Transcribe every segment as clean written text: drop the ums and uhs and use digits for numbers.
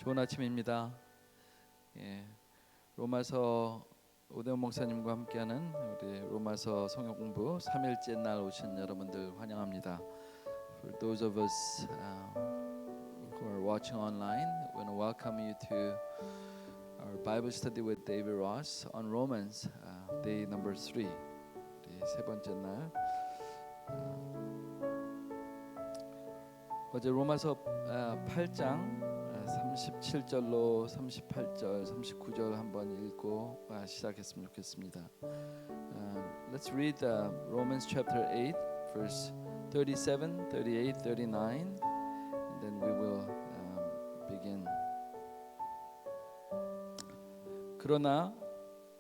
좋은 아침입니다. 예, 로마서 오대원 목사님과 함께하는 우리 로마서 성경 공부 3일째 날 오신 여러분들 환영합니다. For those of us who are watching online, we want to welcome you to our Bible study with David Ross on Romans, day number 3. 우리 세 번째 날. 어제 로마서 8장 37절로 38절, 39절 한번 읽고 시작했으면 좋겠습니다. Let's read Romans chapter 8, verse 37, 38, 39, and then we will begin. 그러나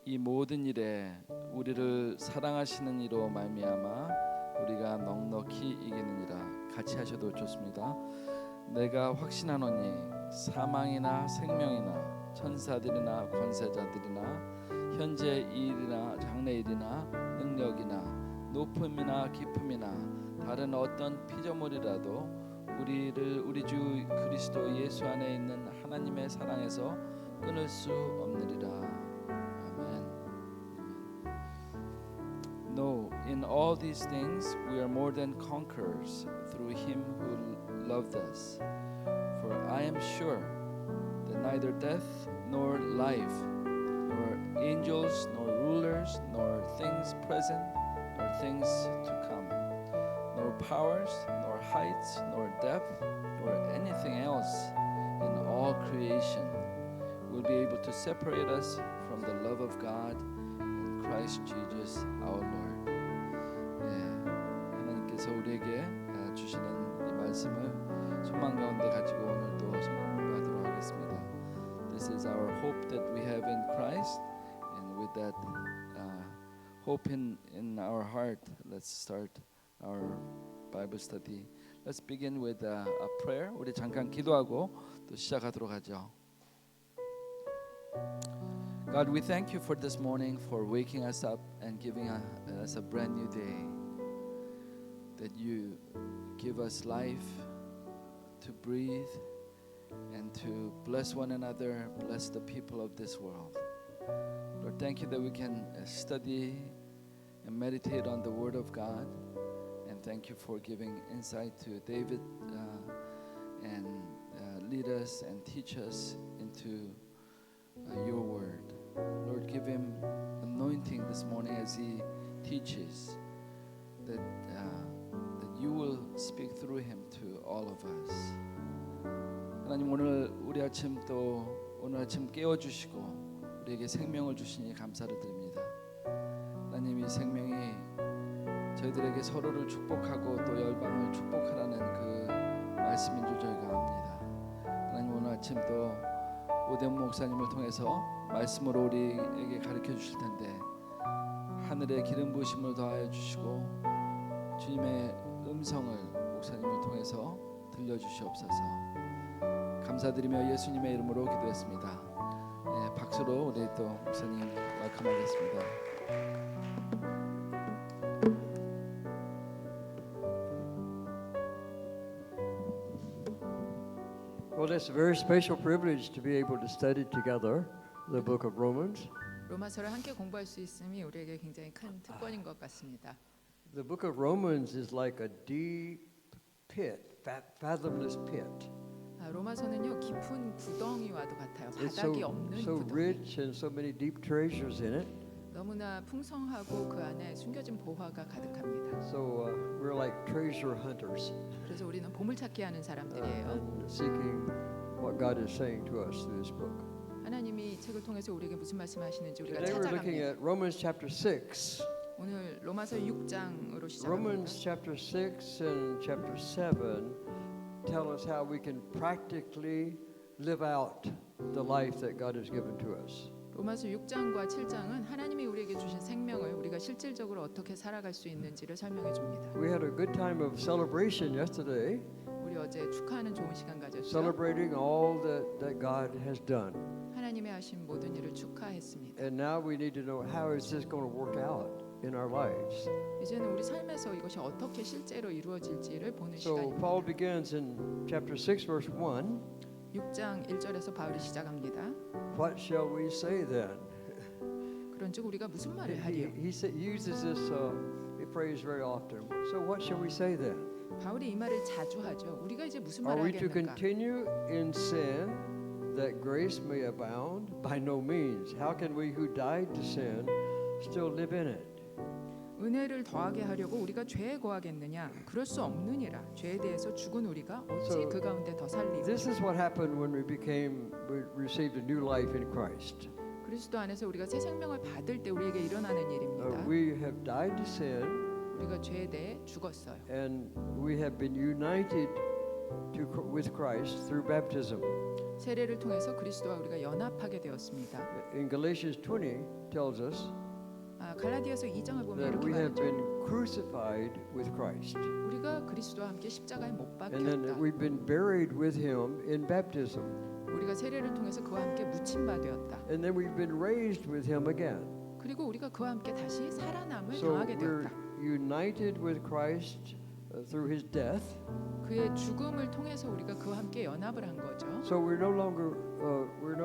이 모든 일에 우리를 사랑하시는 이로 말미암아 우리가 넉넉히 이기느니라. 같이 하셔도 좋습니다. 내가 확신하노니 사망이나 생명이나 천사들이나 권세자들이나 현재 일이나 장래일이나 능력이나 높음이나 깊음이나 다른 어떤 피조물이라도 우리를 우리 주 그리스도 예수 안에 있는 하나님의 사랑에서 끊을 수 없느리라. 아멘. No, in all these things we are more than conquerors through him who loved us. For I am sure that neither death nor life, nor angels, nor rulers, nor things present, nor things to come, nor powers, nor heights, nor depth, nor anything else in all creation will be able to separate us from the love of God in Christ Jesus our Lord. 하나님께서 우리에게 주시는 이 말씀을 소망 가운데 가지고 오늘도 성경 공부하도록 하겠습니다. This is our hope that we have in Christ, and with that hope in our heart, let's start our Bible study. Let's begin with a prayer. 우리 잠깐 기도하고 또 시작하도록 하죠. God, we thank you for this morning, for waking us up and giving us a brand new day. That you give us life to breathe and to bless one another, bless the people of this world. Lord, thank you that we can study and meditate on the Word of God, and thank you for giving insight to David and lead us and teach us into your Word. Lord, give him anointing this morning as he teaches, that you will speak through him to all of us. 하나님, 오늘 아침 깨워 주시고 우리에게 생명을 주시니 감사를 드립니다. 하나님, 이 생명이 저희들에게 서로를 축복하고 또 열방을 축복하라는 그 말씀인 줄 저희가 압니다. 하나님, 오늘 아침 또 오대원 목사님을 통해서 말씀으로 우리에게 가르쳐 주실 텐데 하늘의 기름 부으심을 더하여 주시고 주님의 음성을 목사님을 통해서 들려주시옵소서. 감사드리며 예수님의 이름으로 기도했습니다. 네, 박수로 우리 또 목사님 웰컴하겠습니다. Well, it's a very special privilege to be able to study together the book of Romans. 로마서를 함께 공부할 수 있음이 우리에게 굉장히 큰 특권인 것 같습니다. The book of Romans is like a deep pit, fathomless pit. 로마서는요 깊은 구덩이와도 같아요. It's 바닥이 없는 so 구덩이. rich and so many deep treasures in it. 너무나 풍성하고 그 안에 숨겨진 보화가 가득합니다. So we're like treasure hunters 그래서 우리는 보물찾기 하는 사람들이에요. and seeking what God is saying to us through this book. 하나님이 이 책을 통해서 우리에게 무슨 말씀하시는지 우리가 Today we're looking 찾아갑니다. at Romans chapter 6. 오늘 로마서 6장으로 시작합니다. Romans chapter 6 and chapter 7 tell us how we can practically live out the life that God has given to us. 로마서 6장과 7장은 하나님이 우리에게 주신 생명을 우리가 실질적으로 어떻게 살아갈 수 있는지를 설명해 줍니다. We had a good time of celebration yesterday, 우리 어제 축하하는 좋은 시간 가졌죠. celebrating all that God has done. 하나님의 하신 모든 일을 축하했습니다. And now we need to know how is this going to work out in our lives. 이제는 우리 삶에서 이것이 어떻게 실제로 이루어질지를 보는 So 시간입니다. Paul begins in chapter 6 verse 1. 6장 1절에서 바울이 시작합니다. What shall we say then? 그런즉 우리가 무슨 말을 He 하리요? uses this phrase very often. So what shall we say then? 바울이 이 말을 자주 하죠. 우리가 이제 무슨 Are 말을 we to 하겠는가? continue in sin that grace may abound? By no means. How can we who died to sin still live in it? 은혜를 더하게 하려고 우리가 죄에 거하겠느냐? 그럴 수 없느니라. 죄에 대해서 죽은 우리가 어찌 So, 그 가운데 더 살리고? This is what happened when we received a new life in Christ. 그리스도 안에서 우리가 새 생명을 받을 때 우리에게 일어나는 일입니다. We have died to sin 우리가 죄에 대해 죽었어요. and we have been united with Christ through baptism. 세례를 통해서 그리스도와 우리가 연합하게 되었습니다. In Galatians 20 tells us 갈라디아서 2장을 보면 that 이렇게 we have 말하죠. been crucified with Christ. 우리가 그리스도와 함께 십자가에 못 And then 박혔다. we've been buried with him in baptism. 우리가 세례를 통해서 그와 함께 묻힌 바 되었다. And then we've been raised with him again. 그리고 우리가 그와 함께 다시 살아남을 So 당하게 we're 되었다. united with Christ through his death. 그의 죽음을 통해서 우리가 그와 함께 연합을 한 거죠. So we're no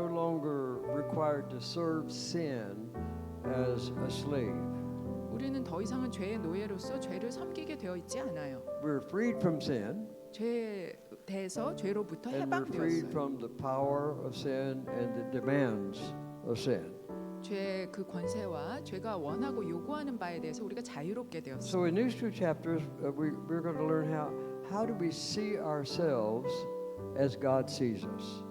longer required to serve sin as a slave. 우리는 더 이상은 죄의 노예로서 죄를 섬기게 되어 있지 않아요. We're freed from sin 죄에 대해서 죄로부터 and we're freed 해방되었어요. from the power of sin and the demands of sin. 죄의 그 권세와 죄가 원하고 요구하는 바에 대해서 우리가 자유롭게 되었어요. So in these two chapters, we're going to learn how do we see ourselves as God sees us.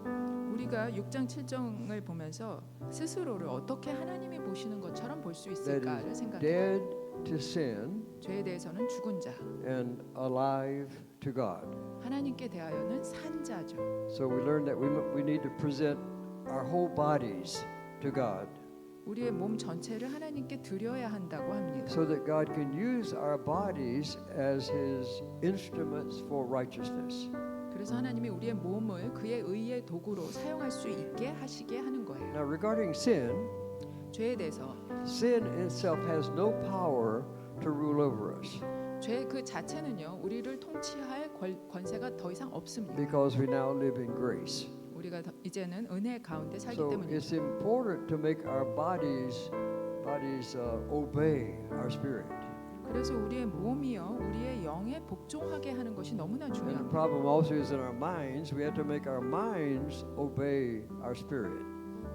우리가 6장 7장을 보면서 스스로를 어떻게 하나님이 보시는 것처럼 볼 수 That 있을까를 is 생각해요. dead to sin 죄에 대해서는 죽은 자, and alive to God. 하나님께 대하여는 산 자죠. So we learned that we need to present our whole bodies to God 우리의 몸 전체를 하나님께 드려야 한다고 합니다. so that God can use our bodies as His instruments for righteousness. 그래서 하나님이 우리의 몸을 그의 의의 도구로 사용할 수 있게 하시게 하는 거예요. Now regarding sin, 죄에 대해서 sin itself has no power to rule over us 죄 그 자체는요 우리를 통치할 권세가 더 이상 없습니다. because we now live in grace. 우리가 이제는 은혜 가운데 살기 So 때문이죠. it's important to make our bodies obey our spirit. 그래서 우리의 몸이요 우리의 영에 복종하게 하는 것이 너무나 And the 중요합니다. problem also is in our minds. We have to make our minds obey our spirit.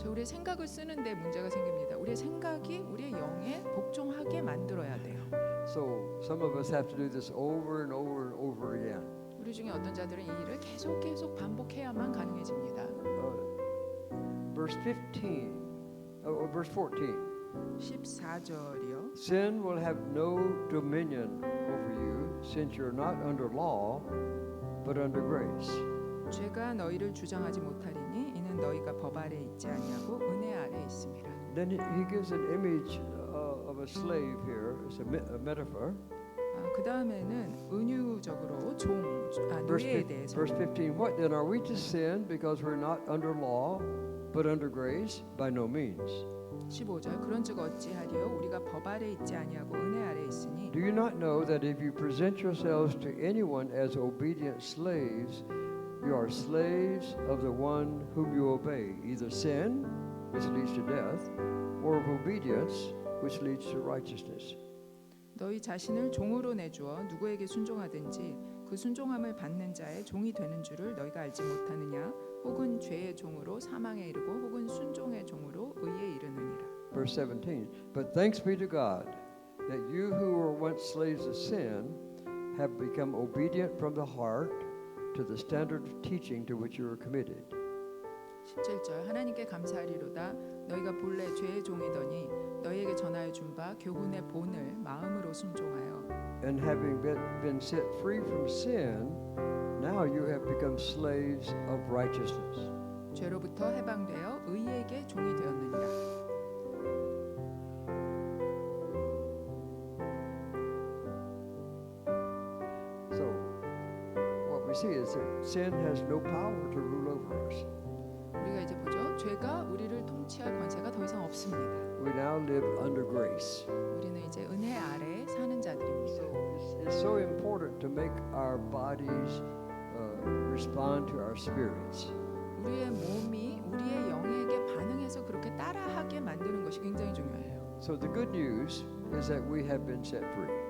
우리의 생각을 쓰는데 문제가 생깁니다. 우리의 생각이 우리의 영에 복종하게 만들어야 돼요. So some of us have to do this over and over and over again. 우리 중에 어떤 자들은 이 일을 계속 반복해야만 가능해집니다. Verse 15, verse 14. 14절이요. Sin will have no dominion over you, since you're not under law, but under grace. 죄가 너희를 주장하지 못하리니 이는 너희가 법 아래 있지 아니하고 은혜 아래 있습니다. Then he gives an image of a slave here. It's a metaphor. 그 다음에는 은유적으로 Verse 노예에 대해서 15. What then are we to sin because we're not under law, but under grace? By no means. 15절 그런즉 어찌하리요 우리가 법 아래 있지 아니하고 은혜 아래 있으니 Do you not know that if you present yourselves to anyone as obedient slaves, you are slaves of the one whom you obey, either sin, which leads to death, or of obedience, which leads to righteousness. 너희 자신을 종으로 내주어 누구에게 순종하든지 그 순종함을 받는 자의 종이 되는 줄을 너희가 알지 못하느냐 혹은 죄의 종으로 사망에 이르고 혹은 순종의 종으로 의에 이르느니라. Verse 17. But thanks be to God that you who were once slaves of sin have become obedient from the heart to the standard of teaching to which you were committed. 17절 하나님께 감사하리로다 너희가 본래 죄의 종이더니 너희에게 전하여 준 바 교훈의 본을 마음으로 순종하여 And having been set free from sin, now you have become slaves of righteousness. 죄로부터 해방되어 의에게 종이 되었느니라. So, what we see is that sin has no power to rule over us. 우리가 이제 보죠. 죄가 우리를 통치할 권세가 더 이상 없습니다. We now live under grace. 우리는 이제 은혜 아래 사는 자들입니다. So it's so important to make our bodies respond to our spirits. 우리의 몸이 우리의 영에게 반응해서 그렇게 따라하게 만드는 것이 굉장히 중요해요. So the good news is that we have been set free.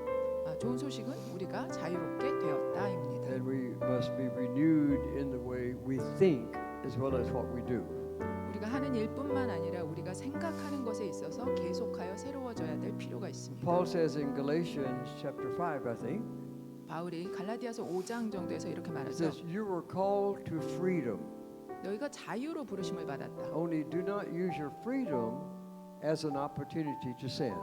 좋은 소식은 우리가 자유롭게 되었다입니다. And we must be renewed in the way we think as well as what we do. 우리가 하는 일뿐만 아니라 우리가 생각하는 것에 있어서 계속하여 새로워져야 될 필요가 있습니다. Paul says in Galatians chapter 5, I think, 바울이 갈라디아서 5장 정도에서 이렇게 it 말하죠. says, you were called to freedom. 너희가 자유로 부르심을 받았다. Only do not use your freedom as an opportunity to sin.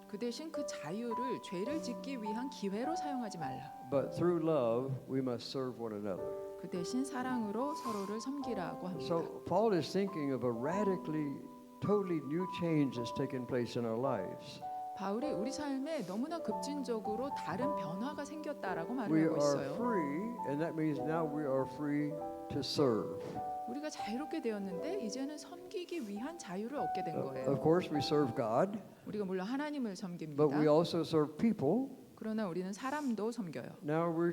그 대신 그 자유를 죄를 짓기 위한 기회로 사용하지 말라. But through love, we must serve one another. 그 대신 사랑으로 서로를 섬기라고 합니다. So Paul is thinking of a radically, totally new change that's taken place in our lives. 바울이 우리 삶에 너무나 급진적으로 다른 변화가 생겼다라고 We 말을 하고 are 있어요. free, and that means now we are free to serve. 우리가 자유롭게 되었는데 이제는 섬기기 위한 자유를 얻게 된 Of 거예요. course, we serve God, 우리가 물론 하나님을 but 섬깁니다. we also serve people. 그러나 우리는 사람도 섬겨요. Now we're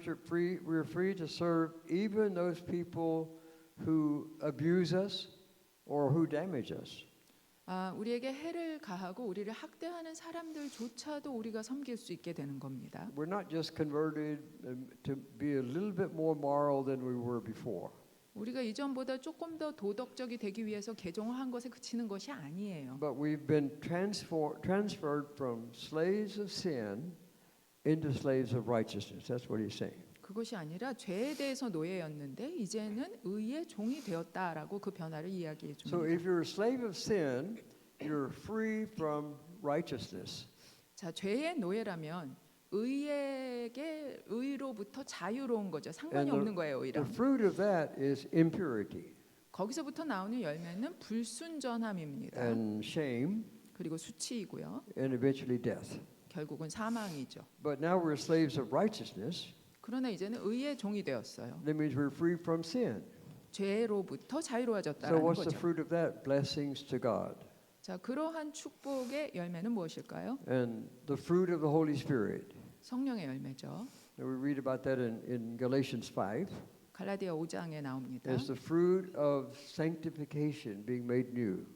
free to serve even those people who abuse us or who damage us. 우리에게 해를 가하고 우리를 학대하는 사람들조차도 우리가 섬길 수 있게 되는 겁니다. We're not just converted to be a little bit more moral than we were before. 우리가 이전보다 조금 더 도덕적이 되기 위해서 개종한 것에 그치는 것이 아니에요. But we've been transferred from slaves of sin into slaves of righteousness. That's what he's saying. 그것이 아니라 죄에 대해서 노예였는데 이제는 의의 종이 되었다라고 그 변화를 이야기해 So 줍니다. if you're a slave of sin, you're free from righteousness. 자, 죄의 노예라면 의로부터 자유로운 거죠. 상관이 And 없는 거예요, The 오히려. fruit of that is impurity 거기서부터 나오는 열매는 불순전함입니다. and shame 그리고 수치이고요. and eventually death. 결국은 사망이죠. But now we're slaves of righteousness. 그러나 이제는 의의 종이 되었어요. That means we're free from sin. 죄로부터 So 자유로워졌다는 what's the 거죠. fruit of that? Blessings to God. 자, 그러한 축복의 열매는 무엇일까요? And the fruit of the Holy Spirit. 성령의 열매죠. And we read about that in Galatians 5. 갈라디아 5장에 나옵니다. It's the fruit of sanctification being made new.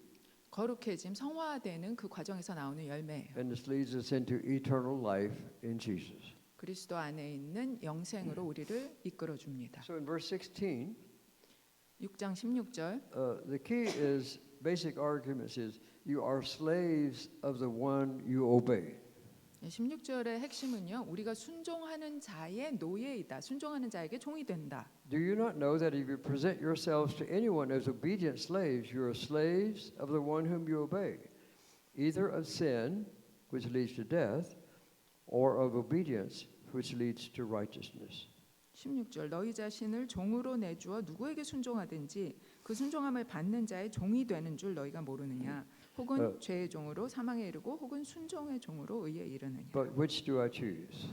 거룩해짐, 성화되는 그 과정에서 나오는 열매예요. And this leads us into eternal life in Jesus. 그리스도 안에 있는 영생으로 우리를 이끌어 줍니다. So in verse 16, 6장 16절 the key is basic arguments is you are slaves of the one you obey. 16절의 핵심은요. 우리가 순종하는 자의 노예이다. 순종하는 자에게 종이 된다. Do you not know that if you present yourselves to anyone as obedient slaves, you are slaves of the one whom you obey, either of sin, which leads to death, or of obedience, which leads to righteousness. 16절 너희 자신을 종으로 내주어 누구에게 순종하든지 그 순종함을 받는 자의 종이 되는 줄 너희가 모르느냐 혹은 죄의 종으로 사망에 이르고 혹은 순종의 종으로 의에 이르느냐 But which do I choose?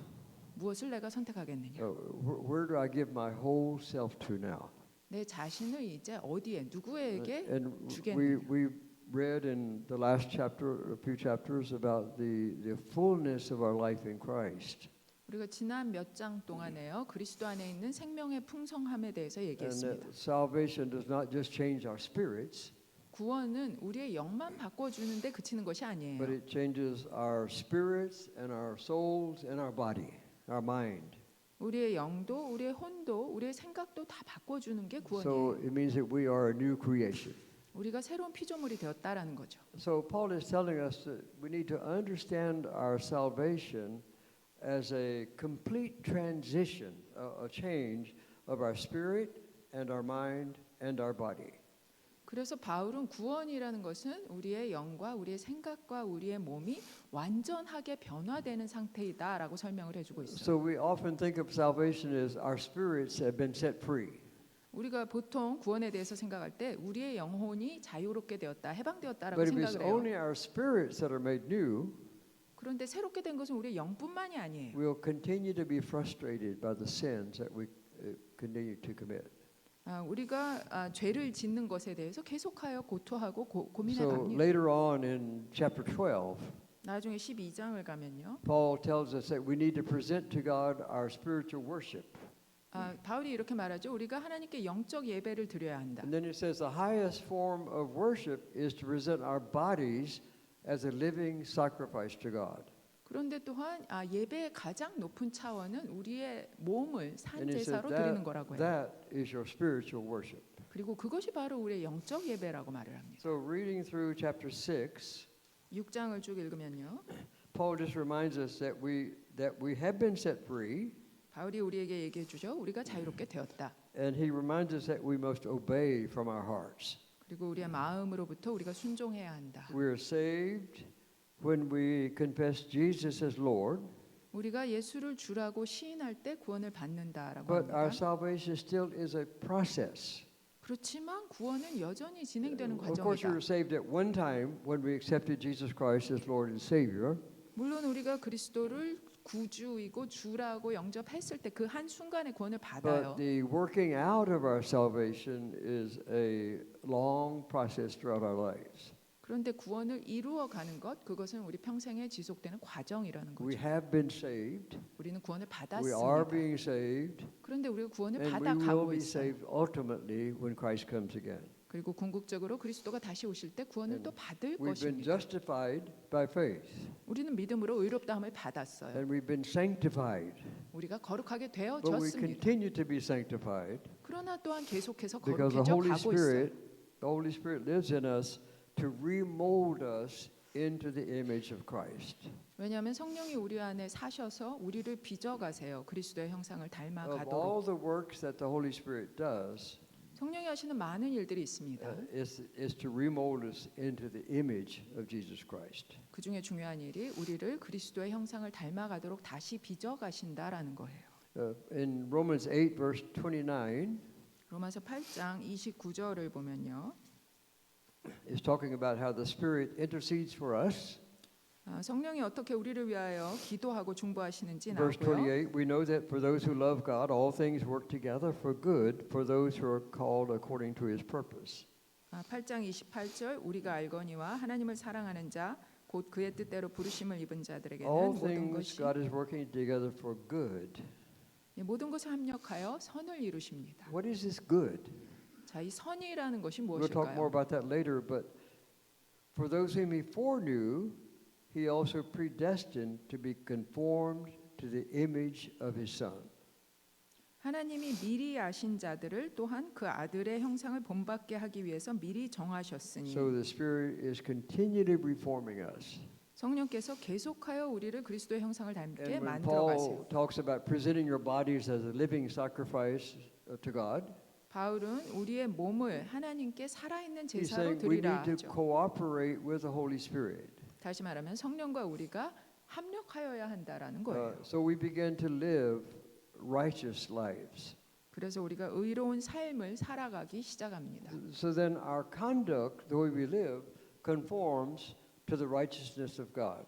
무엇을 내가 선택하겠느냐 Where do I give my whole self to now? 내 자신을 이제 어디에 누구에게 And 주겠느냐 we read in the last chapter, a few chapters, about the fullness of our life in Christ. 우리가 지난 몇 장 동안에요 그리스도 안에 있는 생명의 풍성함에 대해서 And 얘기했습니다. salvation does not just change our spirits, 구원은 우리의 영만 바꿔주는데 그치는 것이 아니에요. but it changes our spirits and our souls and our body, our mind. 우리의 영도, 우리의 혼도, 우리의 생각도 다 바꿔주는 게 So 구원이에요. it means that we are a new creation. 우리가 새로운 피조물이 되었다라는 거죠. So Paul is telling us that we need to understand our salvation as a complete transition, a change of our spirit and our mind and our body. 그래서 바울은 구원이라는 것은 우리의 영과 우리의 생각과 우리의 몸이 완전하게 변화되는 상태이다라고 설명을 해주고 있어요. So we often think of salvation as our spirits have been set free. 우리가 보통 구원에 대해서 생각할 때 우리의 영혼이 자유롭게 되었다, 해방되었다라고 But if it's 생각을 해요. only our spirits that are made new, 그런데 새롭게 된 것은 우리의 영뿐만이 아니에요. we'll continue to be frustrated by the sins that we continue to commit. 우리가 죄를 짓는 것에 대해서 계속하여 고토하고 고민해 So 갑니다. later on in chapter 12, 나중에 12장을 가면요. Paul tells us that we need to present to God our spiritual worship. 바울이 이렇게 말하죠. 우리가 하나님께 영적 예배를 드려야 한다. And then it says the highest form of worship is to present our bodies as a living sacrifice to God. 그런데 또한 예배의 가장 높은 차원은 우리의 몸을 산 And it says 제사로 드리는 거라고 해요. that is your spiritual worship. 그리고 그것이 바로 우리의 영적 예배라고 말을 합니다. So reading through chapter 6, 6장을 쭉 읽으면요. Paul just reminds us that we have been set free, 바울이 우리에게 얘기해 주죠. 우리가 자유롭게 되었다. and he reminds us that we must obey from our hearts. 그리고 우리의 마음으로부터 우리가 순종해야 한다. We are saved when we confess Jesus as Lord, 우리가 예수를 주라고 시인할 때 구원을 받는다라고 but our 합니다. salvation still is a process. 그렇지만 구원은 여전히 진행되는 Of course, we 과정이다. were saved at one time when we accepted Jesus Christ as Lord and Savior, 물론 우리가 그리스도를 구주이고 주라고 영접했을 때 그 한 순간에 구원을 받아요. but the working out of our salvation is a long process throughout our lives. 그런데 구원을 이루어 가는 것, 그것은 우리 평생에 지속되는 과정이라는 We 거죠. have been saved, 우리는 구원을 we are 받았습니다. being saved, 그런데 우리가 구원을 and we will 받아가고 be 있어요. saved ultimately when Christ comes again. 그리고 궁극적으로 그리스도가 다시 오실 때 구원을 또 받을 We've been 것입니다. justified by faith, 우리는 믿음으로 의롭다함을 받았어요. and we've been sanctified, 우리가 거룩하게 but we 되어졌습니다. continue to be sanctified 그러나 또한 계속해서 because the 거룩해져 가고 있어요. Holy Spirit lives in us to remold us into the image of Christ. 왜냐하면 성령이 우리 안에 사셔서 우리를 빚어가세요. 그리스도의 형상을 Of 닮아가도록. all the works that the Holy Spirit does, 성령이 하시는 많은 일들이 있습니다. is to remold us into the image of Jesus Christ. 그 중에 중요한 일이 우리를 그리스도의 형상을 닮아가도록 다시 빚어가신다라는 거예요. In Romans 8, verse 29, 로마서 8장 29절을 보면요. is talking about how the Spirit intercedes for us. 성령이 어떻게 우리를 위하여 기도하고 중보하시는지 Verse 나오고요. 28, we know that for those who love God, all things work together for good for those who are called according to His purpose. 8장 28절 우리가 알거니와 하나님을 사랑하는 자 곧 그의 뜻대로 부르심을 입은 자들에게는 All 모든 things 것이 God is working together for good. 모든 것을 합력하여 선을 이루십니다. What is this good? 자, 이 선이라는 것이 We'll talk more 무엇일까요? about that later, but for those whom He foreknew, He also predestined to be conformed to the image of His Son. 하나님이 미리 아신 자들을 또한 그 아들의 형상을 본받게 하기 위해서 미리 정하셨으니 So the Spirit is continually reforming us. 성령께서 계속하여 우리를 그리스도의 형상을 닮게 And when 만들어 가세요. Paul talks about presenting your bodies as a living sacrifice to God, 바울은 우리의 몸을 하나님께 살아있는 he's 제사로 saying we 드리라 need to 하죠. cooperate with the Holy Spirit. 다시 말하면 성령과 우리가 합력하여야 한다라는 거예요. So we begin to live righteous lives. 그래서 우리가 의로운 삶을 살아가기 시작합니다. So then our conduct, the way we live, conforms to the righteousness of God.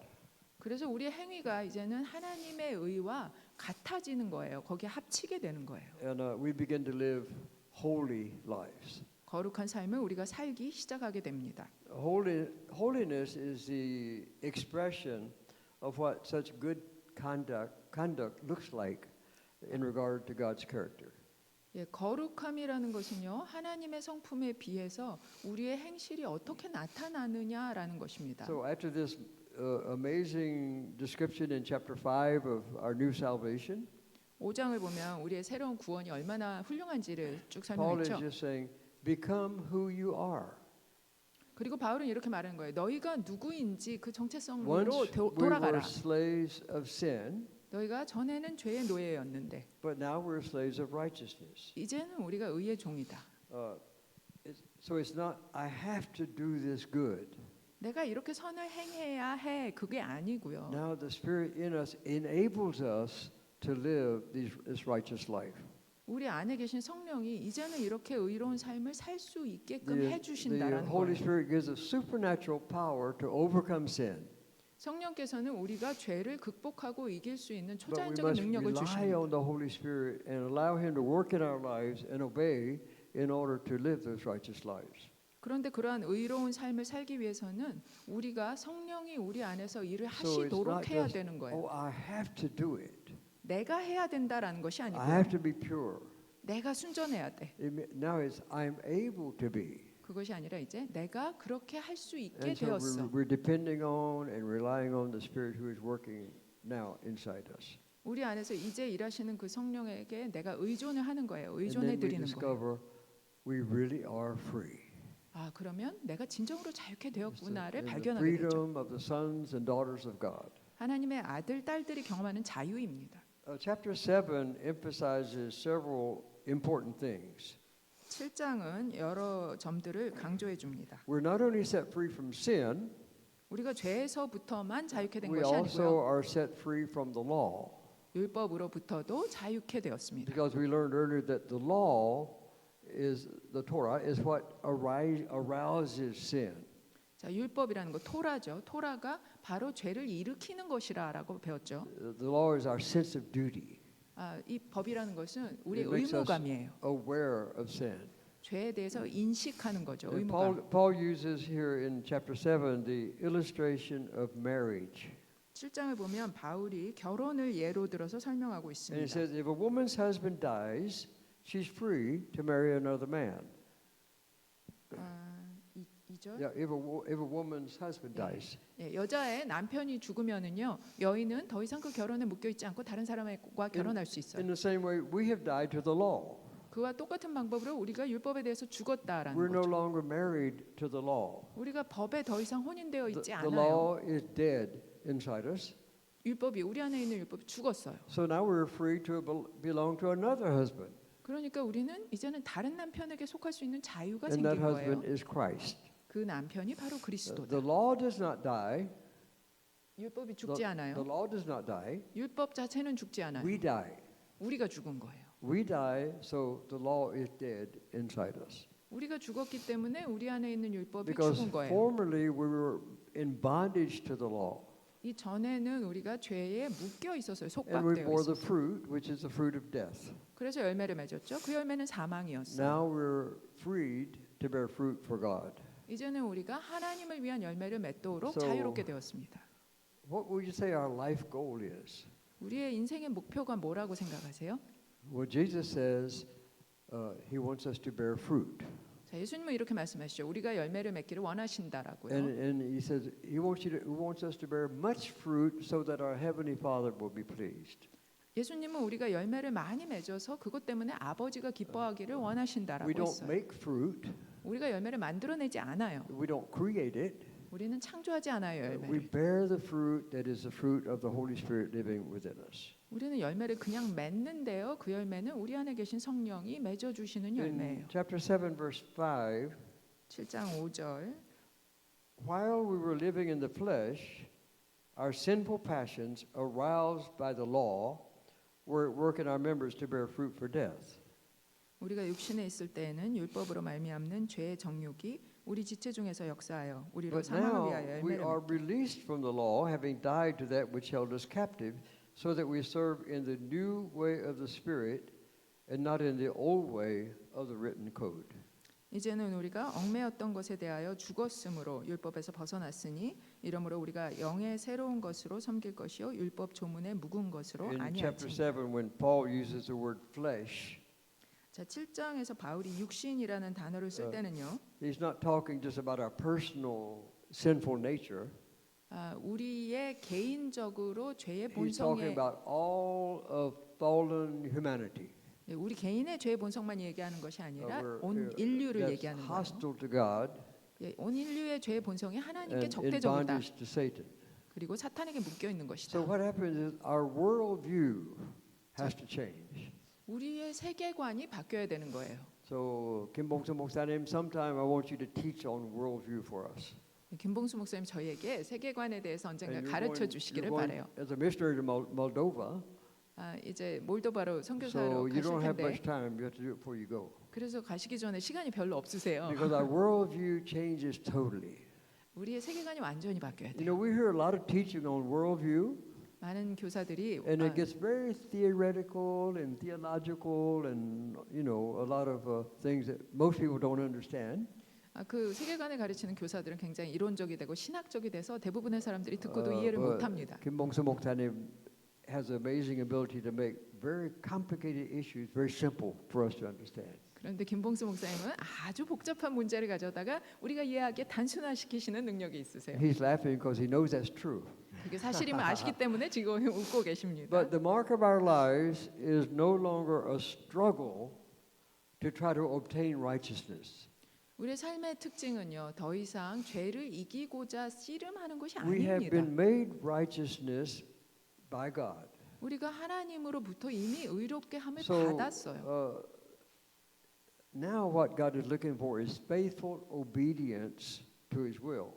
그래서 우리의 행위가 이제는 하나님의 의와 같아지는 거예요. 거기에 합치게 되는 거예요. And we begin to live holy lives. 거룩한 삶을 우리가 살기 시작하게 됩니다. Holiness is the expression of what such good conduct looks like in regard to God's character. 거룩함이라는 것은요 하나님의 성품에 비해서 우리의 행실이 어떻게 나타나느냐라는 것입니다. So after this amazing description in chapter 5 of our new salvation, 5장을 보면 우리의 새로운 구원이 얼마나 훌륭한지를 쭉 Paul is 설명했죠. just saying, become who you are. 그리고 바울은 이렇게 말하는 거예요. 너희가 누구인지 그 정체성으로 Once we were 돌아가라. slaves of sin, 너희가 전에는 죄의 노예였는데 but now we're slaves of righteousness. 이제는 우리가 의의 종이다. So it's not, I have to do this good. 내가 이렇게 선을 행해야 해. 그게 아니고요. Now the Spirit in us enables us to live this righteous life. 우리 안에 계신 성령이 이제는 이렇게 의로운 삶을 살 수 있게끔 The 해주신다라는 Holy 거예요. Spirit gives us supernatural power to overcome sin. 성령께서는 우리가 죄를 극복하고 이길 수 있는 But we 초자연적인 must 능력을 rely 주십니다. on the Holy Spirit and allow Him to work in our lives and obey in order to live those righteous lives. 그런데 그러한 의로운 삶을 살기 위해서는 우리가 성령이 우리 안에서 일을 So it's not 하시도록 해야 just, 되는 거예요. oh, I have to do it. 내가 해야 된다라는 것이 I 아니고요. have to be pure. 내가 순전해야 돼. Now it's I'm able to be. 그것이 아니라 이제 내가 그렇게 할 수 있게 And so 되었어. we're depending on and relying on the Spirit who is working now inside us. 우리 안에서 이제 일하시는 그 성령에게 내가 의존을 하는 거예요. And 의존해 then we 드리는 거예요. discover we really are free. 아, 그러면 내가 진정으로 자유케 It's the, 되었구나를 in the 발견하게 되죠. freedom of the sons and daughters of God. 하나님의 아들, 딸들이 경험하는 자유입니다. Chapter 7 emphasizes several important things. 7장은 여러 점들을 강조해 줍니다. We're not only set free from sin, 우리가 죄에서부터만 자유케 된 we 것이 also 아니고요. are set free from the law. 율법으로부터도 자유케 되었습니다. Because we learned earlier that the law is the Torah is what arouses sin. 자, 율법이라는 거 토라죠. 토라가 바로 죄를 일으키는 것이라고 배웠죠. The law is our sense of duty. 아, 이 법이라는 것은 우리의 It makes us 의무감이에요. aware of sin. 죄에 대해서 인식하는 거죠. And 의무감. Paul uses here in chapter 7 the illustration of marriage. 7장을 보면 바울이 결혼을 예로 들어서 설명하고 And it 있습니다. says if a woman's husband dies, she's free to marry another man. 아, 2절. Yeah, if a woman's husband Yeah. dies. 예, 여자의 남편이 죽으면은요 여인은 더 이상 그 결혼에 묶여 있지 않고 다른 사람과 결혼할 수 있어요. In the same way, we have died to the law. 그와 똑같은 방법으로 우리가 율법에 대해서 죽었다라는 We're no 거죠. longer married to the law. 우리가 법에 더 이상 혼인되어 있지 The 않아요. law is dead inside us. 율법이 우리 안에 있는 율법이 죽었어요. So now we're free to belong to another husband. 그러니까 우리는 이제는 다른 남편에게 속할 수 있는 자유가 And 생긴 that 거예요. husband is Christ. 그 남편이 바로 그리스도다. The law does not die. 율법이 죽지 The 않아요. law does not die. 율법 자체는 죽지 않아요. We die. 우리가 죽은 거예요. We die, so the law is dead inside us. 우리가 죽었기 때문에 우리 안에 있는 율법이 Because 죽은 거예요. formerly we were in bondage to the law. 이 전에는 우리가 죄에 묶여 있었어요. And we 속박되어 bore the 있었어요. fruit, which is the fruit of death. 그래서 열매를 맺었죠. 그 열매는 사망이었어요. Now we're freed to bear fruit for God. 이제는 우리가 하나님을 위한 열매를 맺도록 So- 자유롭게 되었습니다. What would you say our life goal is? 우리의 인생의 목표가 뭐라고 생각하세요? Well, Jesus says He wants us to bear fruit. 자, 예수님은 이렇게 말씀하시죠. 우리가 열매를 맺기를 원하신다라고요. And He says He wants us to bear much fruit so that our Heavenly Father will be pleased. 예수님은 우리가 열매를 많이 맺어서 그것 때문에 아버지가 기뻐하기를 원하신다라고 We don't 했어요. make fruit. 우리가 열매를 만들어내지 않아요. We don't create it. 우리는 창조하지 않아요, We 열매를. bear the fruit that is the fruit of the Holy Spirit living within us. 우리는 열매를 그냥 맺는데요. 그 열매는 우리 안에 계신 성령이 맺어 주시는 In 열매예요. chapter 7, verse 5, 7장 5절. while we were living in the flesh, our sinful passions, aroused by the law, were at work in our members to bear fruit for death. 우리가 육신에 있을 때에는 율법으로 말미암는 죄의 정욕이 우리 지체 중에서 역사하여 우리로 But 사망을 now 위하여 we 열매를 are 맺- released from the law, having died to that which held us captive, so that we serve in the new way of the Spirit and not in the old way of the written code. 이제는 우리가 얽매였던 것에 대하여 죽었으므로 율법에서 벗어났으니 이러므로 우리가 영의 새로운 것으로 섬길 것이요 율법 조문의 묵은 것으로 In chapter 아니하지. 7, when Paul uses the word flesh, 자, 7장에서 바울이 육신이라는 단어를 쓸 때는요. he's not talking just about our personal sinful nature. 아, 우리의 개인적으로 죄의 He's talking 본성에 about all of fallen humanity. 예, 우리 개인의 죄의 본성만 얘기하는 것이 아니라 We're, 온 인류를 that's 얘기하는 거예요. hostile to God 예, 온 인류의 죄의 본성이 하나님께 and in 적대적이다. bondage to Satan. 그리고 사탄에게 묶여 있는 것이다. So what happens is our worldview has to change. 우리의 세계관이 바뀌어야 되는 거예요. So Kim Bong-sun 목사님, sometime I want you to teach on worldview for us. 김봉수 목사님 저희에게 세계관에 대해서 언젠가 And 가르쳐 you're 주시기를 going 바래요. as a missionary to Moldova, 아, 이제 몰도바로 so 선교사로 you 가실 don't have 텐데 much time. You have to do it before you go. 그래서 가시기 전에 시간이 별로 없으세요. Because our worldview changes totally. 우리의 세계관이 완전히 바뀌어야 You 돼요. know, we hear a lot of teaching on worldview, 많은 교사들이 and it gets very theoretical and theological, and you know, a lot of things that most people don't understand. 그 세계관을 가르치는 교사들은 굉장히 이론적이 되고 신학적이 돼서 대부분의 사람들이 듣고도 이해를 But 못합니다. Kim Bong-sun 목사님 has an amazing ability to make very complicated issues very simple for us to understand. 그런데 김봉수 목사님은 아주 복잡한 문제를 가져다가 우리가 이해하기에 단순화시키시는 능력이 있으세요. He's laughing because he knows that's true. 그게 사실임을 아시기 때문에 지금 웃고 계십니다. But the mark of our lives is no longer a struggle to try to obtain righteousness. 우리의 삶의 특징은요, 더 이상 죄를 이기고자 씨름하는 것이 We have 아닙니다. been made righteousness by God. 우리가 하나님으로부터 이미 의롭게 함을 So 받았어요. now what God is looking for is faithful obedience to His will.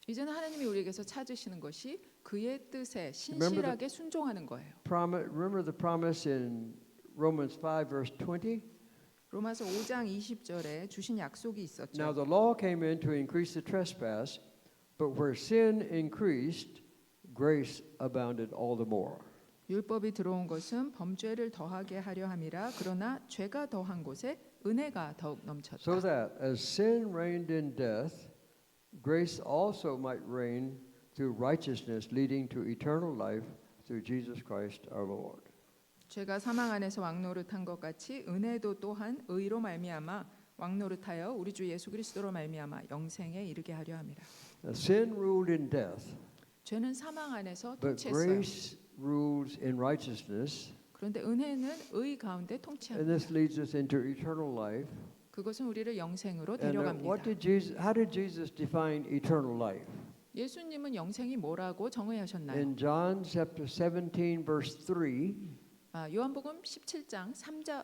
이제는 하나님이 우리에게서 찾으시는 것이 그의 뜻에 신실하게 순종하는 거예요. Remember the promise in Romans 5 verse 20? 로마서 5장 20절에 주신 약속이 있었죠. Now the law came in to increase the trespass, but where sin increased, grace abounded all the more. 율법이 들어온 것은 범죄를 더하게 하려 함이라. 그러나 죄가 더한 곳에 은혜가 더욱 넘쳤다. So that as sin reigned in death, grace also might reign through righteousness, leading to eternal life through Jesus Christ our Lord. 죄가 사망 안에서 왕노릇한 것 같이 은혜도 또한 의로 말미암아 왕노릇하여 우리 주 예수 그리스도로 말미암아 영생에 이르게 하려 함이라. Sin ruled in death, 죄는 사망 안에서 but 통치했어요. grace rules in righteousness, 그런데 은혜는 의 가운데 and 통치합니다. this leads us into eternal life. 그것은 우리를 영생으로 And 데려갑니다. how did Jesus define eternal life? 예수님은 영생이 뭐라고 정의하셨나요? In John chapter 17 verse 3, 요한복음 17장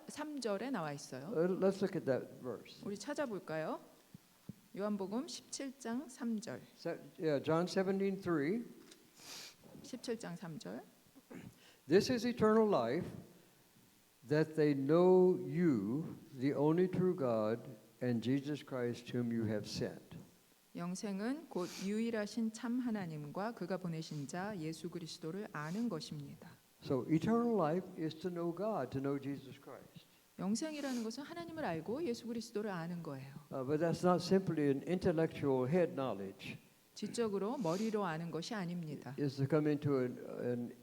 3절에 나와 있어요. let's look at that verse. 우리 찾아볼까요? 요한복음 17장 3절. John 17:3. 17장 3절. This is eternal life, that they know you, the only true God, and Jesus Christ whom you have sent. 영생은 곧 유일하신 참 하나님과 그가 보내신 자 예수 그리스도를 아는 것입니다. So eternal life is to know God, to know Jesus Christ. 영생이라는 것은 하나님을 알고 예수 그리스도를 아는 거예요. But that's not simply an intellectual head knowledge. 지적으로 머리로 아는 것이 아닙니다. It's to come into a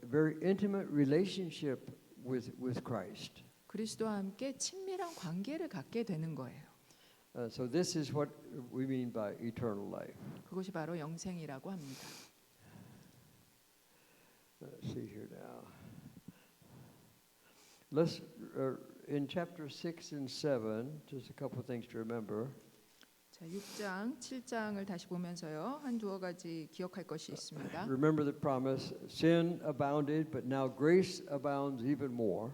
very intimate relationship with Christ. 그리스도와 함께 친밀한 관계를 갖게 되는 거예요. So this is what we mean by eternal life. 그것이 바로 영생이라고 합니다. Let's see here now. Let's in chapter 6 and 7, just a couple of things to remember. 자, 6장, 7장을 다시 보면서요. 한 두어 가지 기억할 것이 있습니다. Remember the promise, sin abounded, but now grace abounds even more.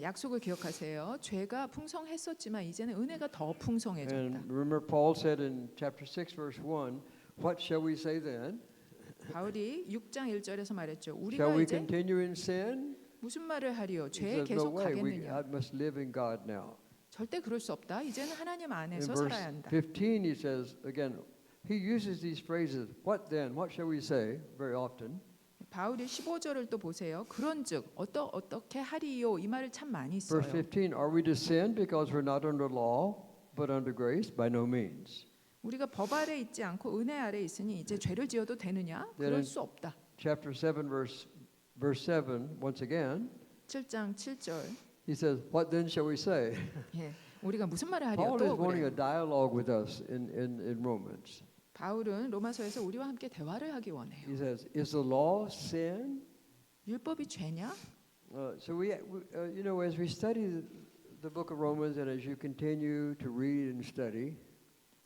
약속을 기억하세요. 죄가 풍성했었지만 이제는 은혜가 더 풍성해졌다. And remember Paul said in chapter 6 verse 1, what shall we say then? 바울이 6장 1절에서 말했죠. Shall 우리가 we 이제 continue in sin? 무슨 말을 하리요? He 죄에 says, no 계속 way, 가겠느냐? I must live in God now. 절대 그럴 수 없다. 이제는 하나님 In 안에서 verse 살아야 한다. 15 he says, again, he uses these phrases, what then, what shall we say, very often. 바울이 15절을 또 보세요. 그런즉 어떻게 하리요? 이 말을 참 많이 써요. Verse 15, are we to sin because we're not under law, but under grace? By no means. 우리가 법 아래 있지 않고 은혜 아래 있으니 이제 죄를 지어도 되느냐? 그럴 수 없다. Chapter 7, verse 7, once again, 7장 7절. he says, what then shall we say? 예, 우리가 무슨 말을 하리요? Paul is 또 wanting 그래요. a dialogue with us in Romans. 바울은 로마서에서 우리와 함께 대화를 하기 원해요. He says, is the law sin? 율법이 죄냐? So you know, as we study the book of Romans and as you continue to read and study,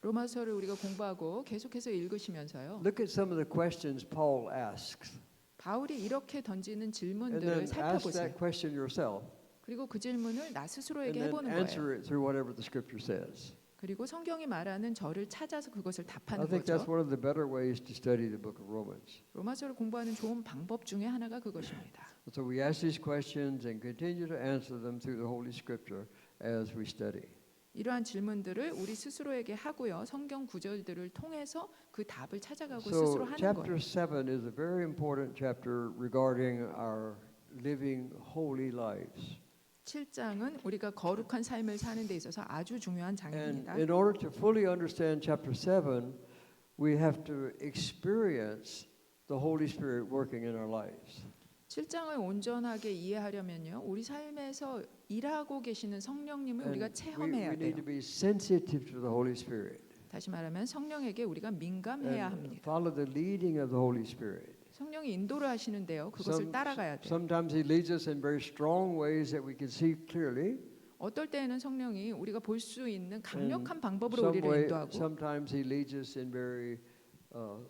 로마서를 우리가 공부하고 계속해서 읽으시면서요. look at some of the questions Paul asks. 바울이 이렇게 던지는 And 질문들을 then ask 살펴보세요. that question yourself. 그리고 그 질문을 나 And 스스로에게 then 해보는 answer 거예요. it through whatever the scripture says. 그리고 성경이 말하는 저를 찾아서 그것을 I 답하는 think that's 거죠. one of the better ways to study the book of Romans. 로마서를 공부하는 좋은 방법 중에 하나가 그것입니다. So we ask these questions and continue to answer them through the Holy Scripture as we study. 이러한 질문들을 우리 스스로에게 하고요. 성경 구절들을 통해서 그 답을 찾아가고 So 스스로 하는 chapter 거예요. 7 is a very important chapter regarding our living holy lives. 7장은 우리가 거룩한 삶을 사는 데 있어서 아주 중요한 And 장입니다. in order to fully understand chapter 7, we have to experience the Holy Spirit working in our lives. 7장을 온전하게 이해하려면요. 우리 삶에서 일하고 계시는 성령님을 우리가 And 체험해야 we need to 돼요. be sensitive to the Holy Spirit 다시 말하면 성령에게 우리가 민감해야 and 합니다. follow the leading of the Holy Spirit. 성령이 인도를 하시는데요. 그것을 따라가야 돼요. Sometimes He leads us in very strong ways that we can see clearly. 어떨 때에는 성령이 우리가 볼 수 있는 강력한 방법으로 우리를 인도하고 Sometimes He leads us in very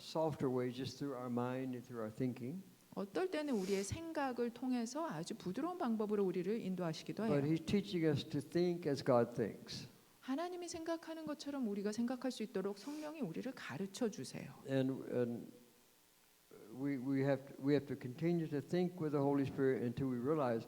softer ways, just through our mind and through our thinking. 어떨 때는 우리의 생각을 통해서 아주 부드러운 방법으로 우리를 인도하시기도 But 해요. He's teaching us to think as God thinks. 하나님이 생각하는 것처럼 우리가 생각할 수 있도록 성령이 우리를 가르쳐 주세요. And we have to continue to think with the Holy Spirit until we realize,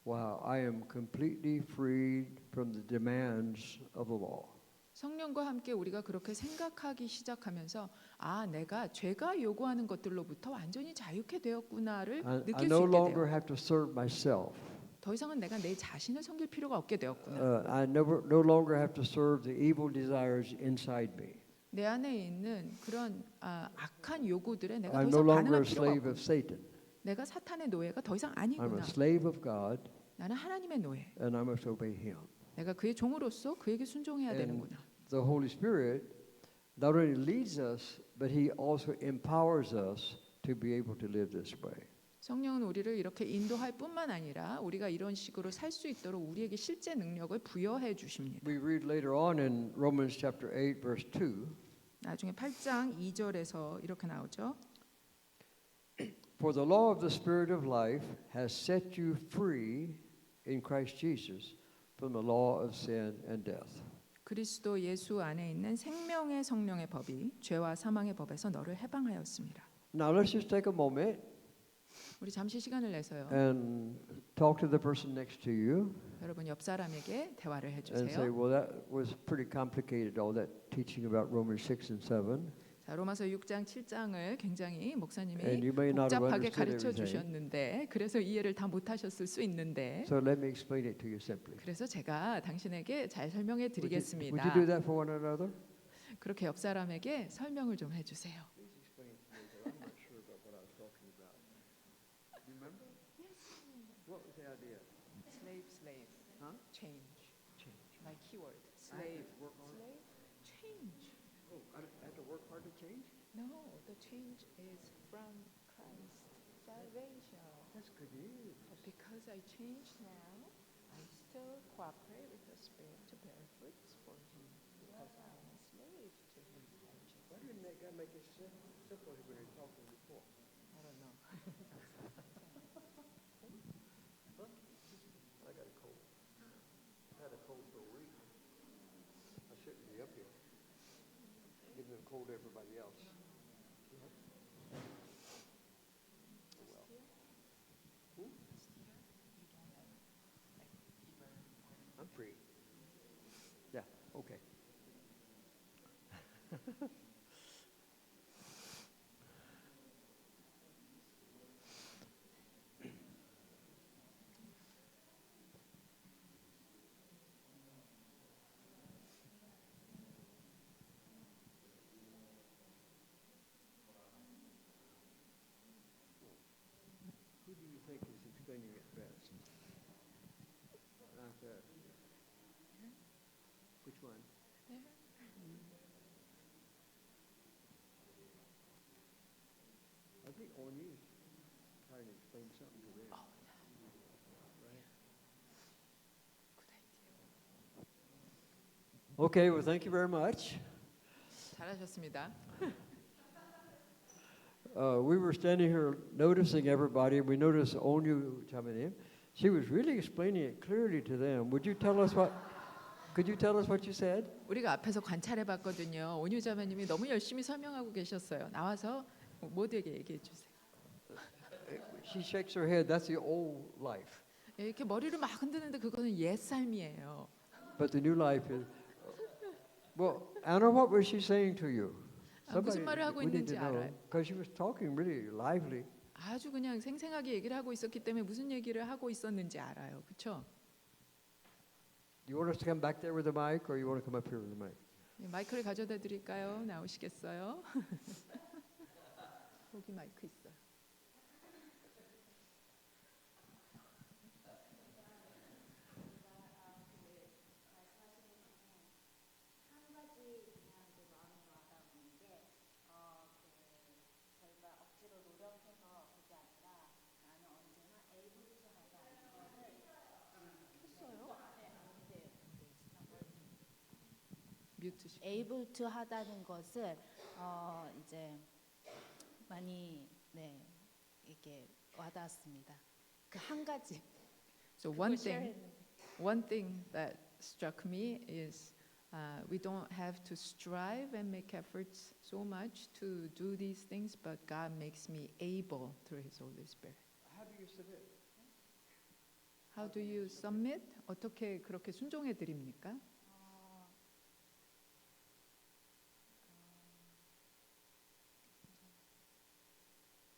wow, I am completely freed from the demands of the law. 성령과 함께 우리가 그렇게 생각하기 시작하면서 아, 내가 죄가 요구하는 것들로부터 완전히 자유케 되었구나를 I 느낄 no 수 있게 longer 돼요. have to serve myself. 더 이상은 내가 내 자신을 섬길 필요가 없게 되었구나. I no longer have to serve the evil desires inside me. 내 안에 있는 그런 악한 요구들에 내가 더 I'm no 이상 longer 반응할 a 필요가 slave 없고 of Satan. 내가 사탄의 노예가 더 이상 I'm 아니구나. a slave of God, 나는 하나님의 노예. and I must obey Him. 내가 그의 종으로서 그에게 순종해야 And 되는구나. the Holy Spirit not only leads us, but He also empowers us to be able to live this way. 성령은 우리를 이렇게 인도할 뿐만 아니라 우리가 이런 식으로 살 수 있도록 우리에게 실제 능력을 부여해 주십니다. We read later on in Romans chapter 8, verse 2, 나중에 8장 2절에서 이렇게 나오죠. For the law of the Spirit of life has set you free in Christ Jesus from the law of sin and death. 그리스도 예수 안에 있는 생명의 성령의 법이 죄와 사망의 법에서 너를 해방하였습니다. Now let's just take a moment 우리 잠시 시간을 내서요. and talk to the person next to you 여러분 옆 사람에게 대화를 and say, 해주세요. well, that was pretty complicated, all that teaching about Romans 6 and 7. 자, 로마서 6장 7장을 굉장히 목사님이 And you may not have 복잡하게 understood 가르쳐 everything. 주셨는데 그래서 이해를 다 못하셨을 수 있는데 So let me explain it to you simply. 그래서 제가 당신에게 잘 설명해 Would 드리겠습니다. you do that for one another? 그렇게 옆 사람에게 설명을 좀 해주세요. Please explain it to me, because I'm not sure about what I was talking about. Do you remember? What was the idea? Slave, slave, Huh? change. Change. My keyword. I have Slave, to work on it. slave, change. Oh, I have to work hard to change? No, the change is from Christ. Salvation. That's good news. But because I changed now, I still cooperate with the Spirit to bear fruits for Him because I am a slave to Him. Why didn't that guy make it simple when he was talking before? I don't know. I got a cold. I had a cold for a week. I shouldn't be up here giving a cold to everybody else. Oh, well. I'm free. Yeah, okay. Who do you think is explaining it best? Which one? I think Oni's trying to explain something to them. Oh, Right? Good idea. Okay, well, thank you very much. 잘하셨습니다. We were standing here noticing everybody, and we noticed Onu coming in. She was really explaining it clearly to them. Would you tell us what? Could you tell us what you said? 우리가 앞에서 관찰해봤거든요. 온유 자매님이 너무 열심히 설명하고 계셨어요. 나와서 모두에게 얘기해 주세요. She shakes her head. That's the old life. 이렇게 머리를 막 흔드는데 그거는 옛 삶이에요. But the new life is. Well, Anna, what was she saying to you? 무슨 말을 하고 we need to 있는지 know, 알아요. because she was talking really lively. 아주 그냥 생생하게 얘기를 하고 있었기 때문에 무슨 얘기를 하고 있었는지 알아요. 그렇죠? Do you want us to come back there with the mic, or you want to come up here with the mic? 마이크를 가져다 드릴까요? 나오시겠어요? 거기 마이크 있어요. able to 하다는 것을 이제 많이 이렇게 와닿았습니다. 그 한 가지. So 그걸 쉐어했는데. one thing that struck me is we don't have to strive and make efforts so much to do these things, but God makes me able through His Holy Spirit. How do you submit? How do you submit? 어떻게 그렇게 순종해 드립니까?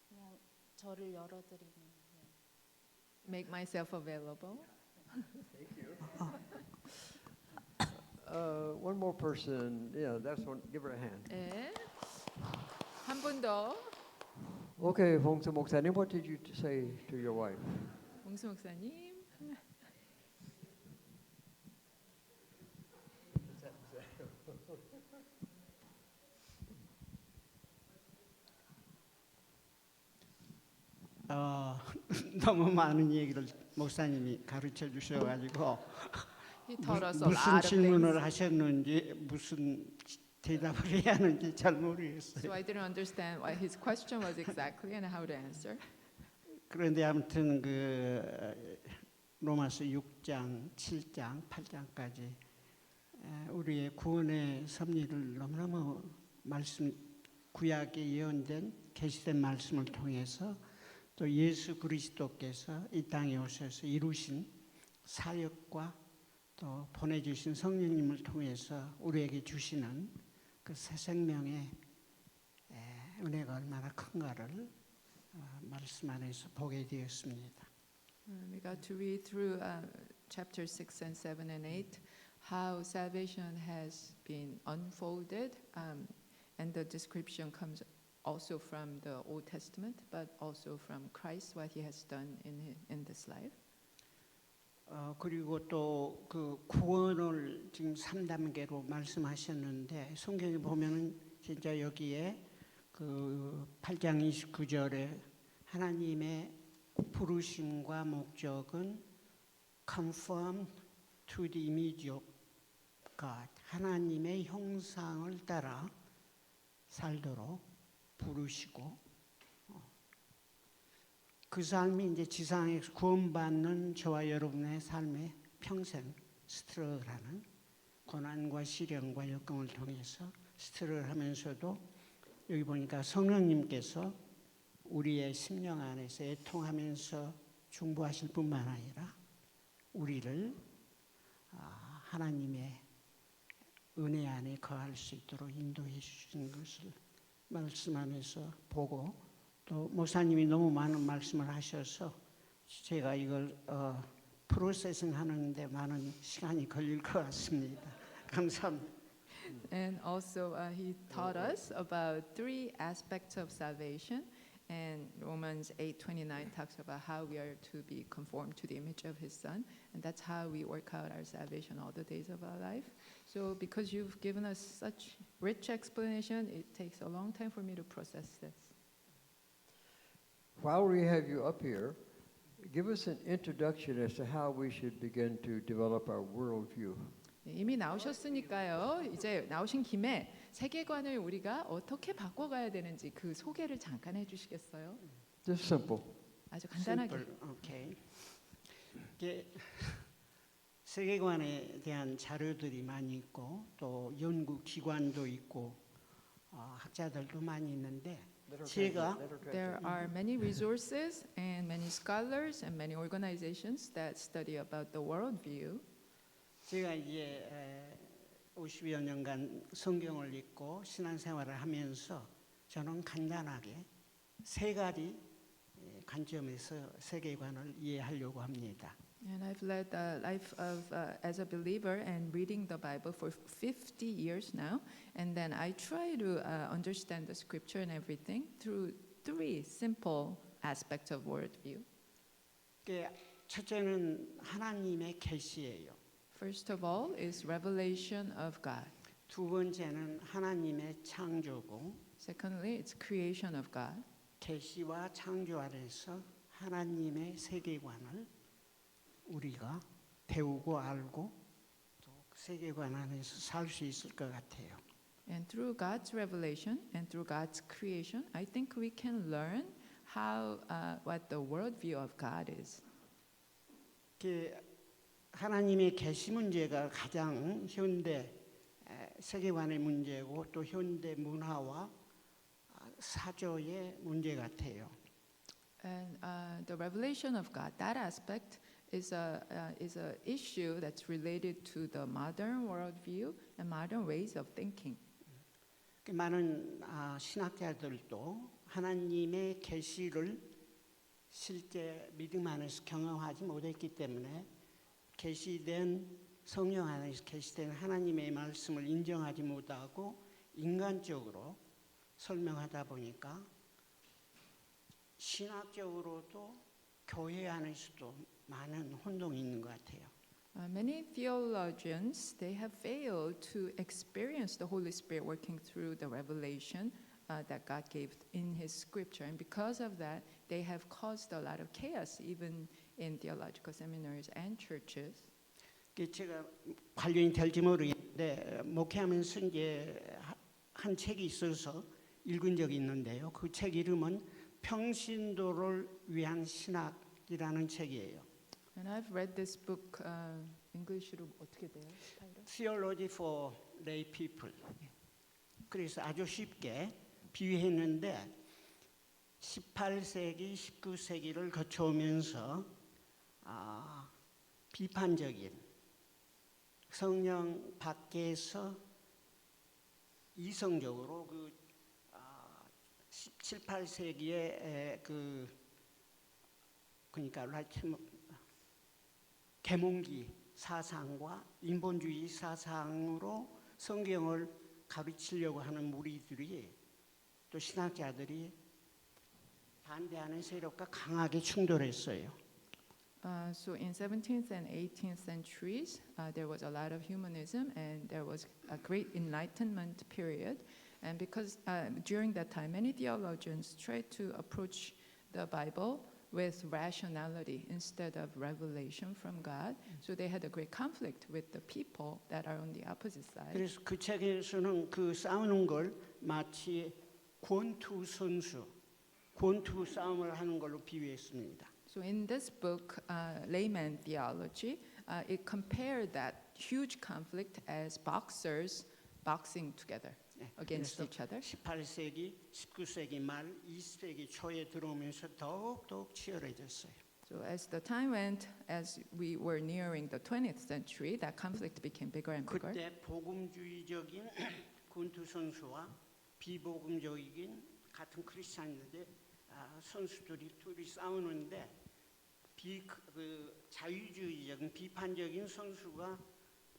그냥 저를 열어드리는. Make myself available. One more person. Yeah, that's one. Give her a hand. 네. 한 분 더. Okay, 홍수 목사님, what did you say to your wife? 홍수 목사님. 너무 많은 얘기를 목사님이 가르쳐 주셔가지고 He taught us a 무슨 lot of 질문을 things. 하셨는지 무슨 대답을 해야 하는지 잘 모르겠어요. So I didn't understand what his question was exactly and how to answer. 그런데 아무튼 그 로마서 6장, 7장, 8장까지 우리의 구원의 섭리를 너무너무 말씀 구약에 예언된 계시된 말씀을 통해서 또 예수 그리스도께서 이 땅에 오셔서 이루신 사역과 또 보내주신 성령님을 통해서 우리에게 주시는 그 새 생명의 은혜가 얼마나 큰가를 말씀 안에서 보게 되었습니다. We got to read through chapter 6 and 7 and 8 how salvation has been unfolded, and the description comes also from the Old Testament, but also from Christ, what He has done in this life. 그리고 또 그 구원을 지금 3단계로 말씀하셨는데 성경에 보면은 진짜 여기에 그 8장 29절에 하나님의 부르심과 목적은 conform to the image of God, 하나님의 형상을 따라 살도록 부르시고 그 삶이 이제 지상에서 구원받는 저와 여러분의 삶에 평생 스트럭하는 고난과 시련과 역경을 통해서 스트럭을 하면서도 여기 보니까 성령님께서 우리의 심령 안에서 애통하면서 중보하실 뿐만 아니라 우리를 하나님의 은혜 안에 거할 수 있도록 인도해 주시는 것을 말씀 안에서 보고 또 목사님이 너무 많은 말씀을 하셔서 제가 이걸 프로세싱 하는데 많은 시간이 걸릴 것 같습니다. 감사합니다. And also he taught us about three aspects of salvation, and Romans 8:29 talks about how we are to be conformed to the image of His Son, and that's how we work out our salvation all the days of our life. So because you've given us such rich explanation, it takes a long time for me to process this. While we have you up here, give us an introduction as to how we should begin to develop our worldview. 이미 나오셨으니까요. 이제 나오신 김에 세계관을 우리가 어떻게 바꿔가야 되는지 그 소개를 잠깐 해주시겠어요? Just simple. 아주 간단하게. Simple, okay. 이게 세계관에 대한 자료들이 많이 있고 또 연구 기관도 있고 학자들도 많이 있는데 제가 There are many resources and many scholars and many organizations that study about the worldview. 제가 이제 50여 년간 성경을 읽고 신앙생활을 하면서 저는 간단하게 세 가지 관점에서 세계관을 이해하려고 합니다. And I've led the life of as a believer and reading the Bible for 50 years now, and then I try to understand the scripture and everything through three simple aspects of worldview. 첫째는 하나님의 계시예요. First of all is revelation of God. 두 번째는 하나님의 창조고 Secondly, it's creation of God. 계시와 창조 안에서 하나님의 세계관을 우리가 배우고 알고 또 세계관 안에서 살 수 있을 것 같아요. And through God's revelation and through God's creation, I think we can learn how what the worldview of God is. 하나님의 계시 문제가 가장 현대 세계관의 문제고 또 현대 문화와 사조의 문제 같아요. And the revelation of God, that aspect is a issue that's related to the modern worldview and modern ways of thinking. 많은 신학자들도 하나님의 계시를 실제 믿음 안에서 경험하지 못했기 때문에 계시된 성령 안에서 계시된 하나님의 말씀을 인정하지 못하고 인간적으로 설명하다 보니까 신학적으로도 교회 안에서도 많은 혼동이 있는 것 같아요. Many theologians, they have failed to experience the Holy Spirit working through the revelation that God gave in His Scripture, and because of that, they have caused a lot of chaos, even in theological seminaries and churches. 제가 관련이 될지 모르겠는데 목회하면서 이제 한 책이 있어서 읽은 적이 있는데요. 그 책 이름은 평신도를 위한 신학이라는 책이에요. And I've read this book. English로 어떻게 돼요? 타이틀? Theology for Lay People. 그래서 아주 쉽게 비유했는데 18세기, 19세기를 거쳐오면서 비판적인 성령 밖에서 이성적으로 17, 18세기에 그러니까 계몽기 사상과 인본주의 사상으로 성경을 가르치려고 하는 무리들이 또 신학자들이 반대하는 세력과 강하게 충돌했어요. So in 17th and 18th centuries, there was a lot of humanism, and there was a great Enlightenment period. And because during that time, many theologians tried to approach the Bible with rationality instead of revelation from God. So they had a great conflict with the people that are on the opposite side. 그래서 그 책에서는 그 싸우는 걸 마치 권투 선수, 권투 싸움을 하는 걸로 비유했습니다. So in this book, Layman Theology, it compared that huge conflict as boxers boxing together against each other. 18세기, 19세기 말, 20세기 초에 들어오면서 더욱 치열해졌어요. So as the time went, as we were nearing the 20th century, that conflict became bigger and bigger. 그때 복음주의적인 권투 선수와 비복음적인 같은 크리스찬인데 선수들이 둘이 싸우는데 자유주의적인 비판적인 선수가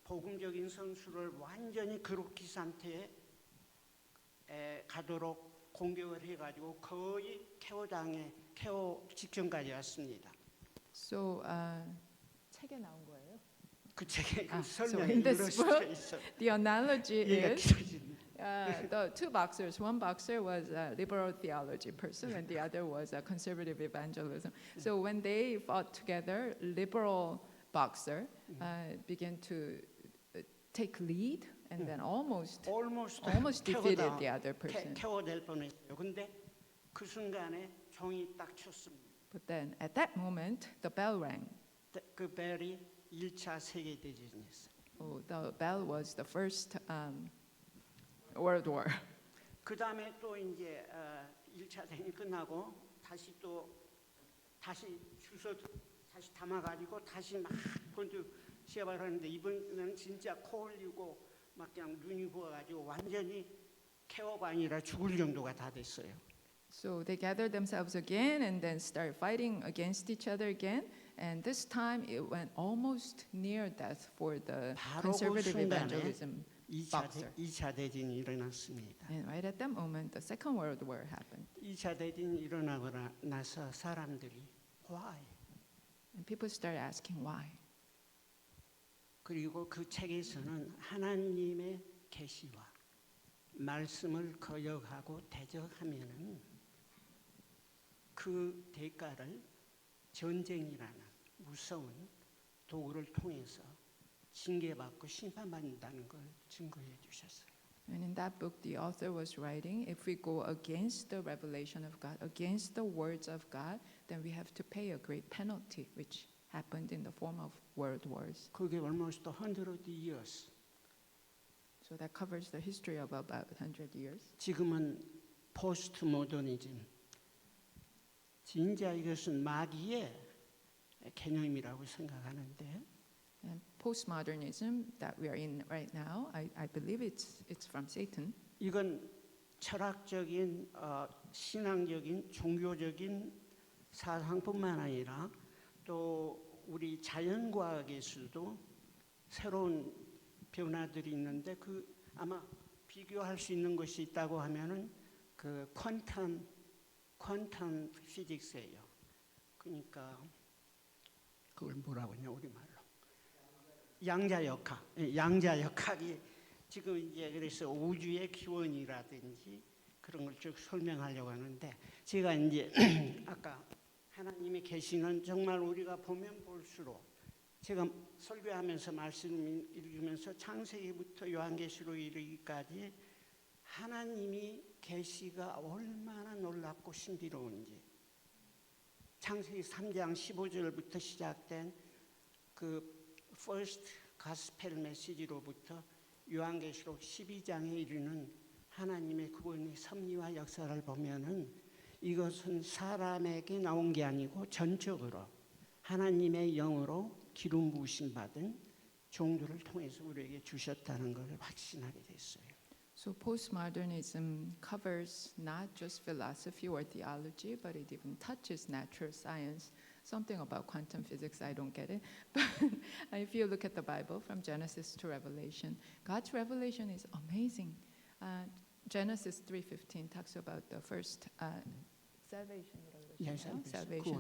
복음적인 선수를 완전히 그로키 상태에 가도록 공격을 해가지고 거의 KO 직전까지 왔습니다. So 책에 나온 거예요? 그 책에 그 so 설명이 in this 이루어져 book, 있어요. The analogy 이해가 is 길어집니다. the two boxers. One boxer was a liberal theology person, and the other was a conservative evangelism. So when they fought together, liberal boxer began to take lead, and then almost defeated the other person. KO될 뻔했어요. 근데 그 순간에 종이 딱 쳤습니다. But then at that moment, the bell rang. 그 벨이 1차 세계 대전이었어요. Oh, the bell was the first World War. 그 다음에 또 이제 1차 대전이 끝나고 다시 주소 다시 담아가지고 다시 막 본드 시합을 하는데 이번에는 진짜 코 흘리고 막 그냥 눈이 부어가지고 완전히 KO가 아니라 죽을 정도가 다 됐어요. So they gathered themselves again and then started fighting against each other again. And this time it went almost near death for the conservative evangelism boxer. 2차 대전이 일어났습니다. And right at that moment, the Second World War happened. 2차 대전이 일어나고 나서 사람들이 why? And people started asking why. 그리고 그 책에서는 하나님의 계시와 말씀을 거역하고 대적하면은 그 대가를 전쟁이라는 무서운 도구를 통해서 징계받고 심판받는다는 걸 증거해 주셨어요. And in that book, the author was writing, if we go against the revelation of God, against the words of God, then we have to pay a great penalty, which happened in the form of world wars. 그게 almost 100 years. So that covers the history of about 100 years. 지금은 포스트 모더니즘. 진짜 이것은 마귀의 개념이라고 생각하는데 And postmodernism that we are in right now, I believe it's from Satan. 이건 철학적인, 신앙적인, 종교적인 사상뿐만 아니라 또 우리 자연과학에서도 새로운 변화들이 있는데 그 아마 비교할 수 있는 것이 있다고 하면은 그 퀀텀 피직스예요. 그러니까 그걸 뭐라고 하냐 우리말로 양자역학. 양자역학이 지금 이제 그래서 우주의 기원이라든지 그런 걸 쭉 설명하려고 하는데 제가 이제 아까 하나님의 계시는 정말 우리가 보면 볼수록 제가 설교하면서 말씀 읽으면서 창세기부터 요한계시록 이르기까지 하나님이 계시가 얼마나 놀랍고 신비로운지 창세기 3장 15절부터 시작된 그 First Gospel 메시지로부터 요한계시록 12장에 이르는 하나님의 구원의 섭리와 역사를 보면은 이것은 사람에게 나온 게 아니고 전적으로 하나님의 영으로 기름 부으심 받은 종들을 통해서 우리에게 주셨다는 것을 확신하게 됐어요. So postmodernism covers not just philosophy or theology, but it even touches natural science. Something about quantum physics, I don't get it. But if you look at the Bible from Genesis to Revelation, God's revelation is amazing. Genesis 3:15 talks about the first salvation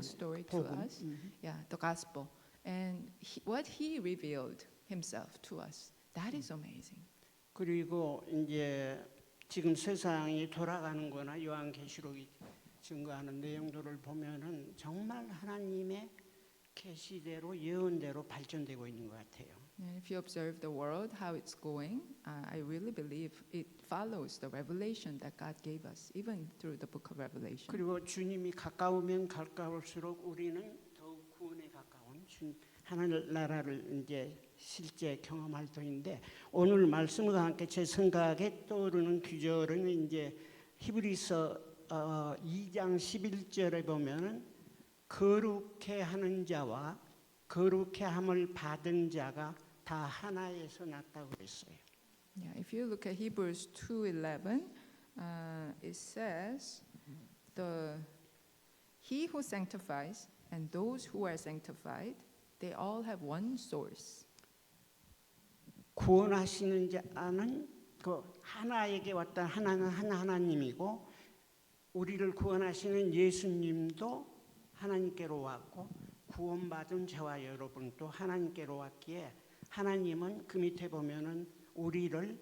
story to us. Yeah, the gospel. And what he revealed himself to us, that is amazing. 그리고 이제 지금 세상이 돌아가는 거나 요한계시록이 증거하는 내용들을 보면은 정말 하나님의 계시대로 예언대로 발전되고 있는 것 같아요. And if you observe the world, how it's going, I really believe it follows the revelation that God gave us, even through the book of Revelation. 그리고 주님이 가까우면 가까울수록 우리는 더욱 구원에 가까운 하늘나라를 이제 실제 경험할 터인데 오늘 말씀과 함께 제 생각에 떠오르는 구절은 이제 히브리서 2장 11절에 보면은 거룩해 하는 자와 거룩해 함을 받은 자가 다 하나에서 났다고 그랬어요. Yeah, if you look at Hebrews 2:11, it says, He who sanctifies and those who are sanctified, they all have one source. 구원하시는 자는 그 하나에게 왔던 하나는 하나님이고 우리를 구원하시는 예수님도 하나님께로 왔고 구원받은 저와 여러분도 하나님께로 왔기에 하나님은 그 밑에 보면은 우리를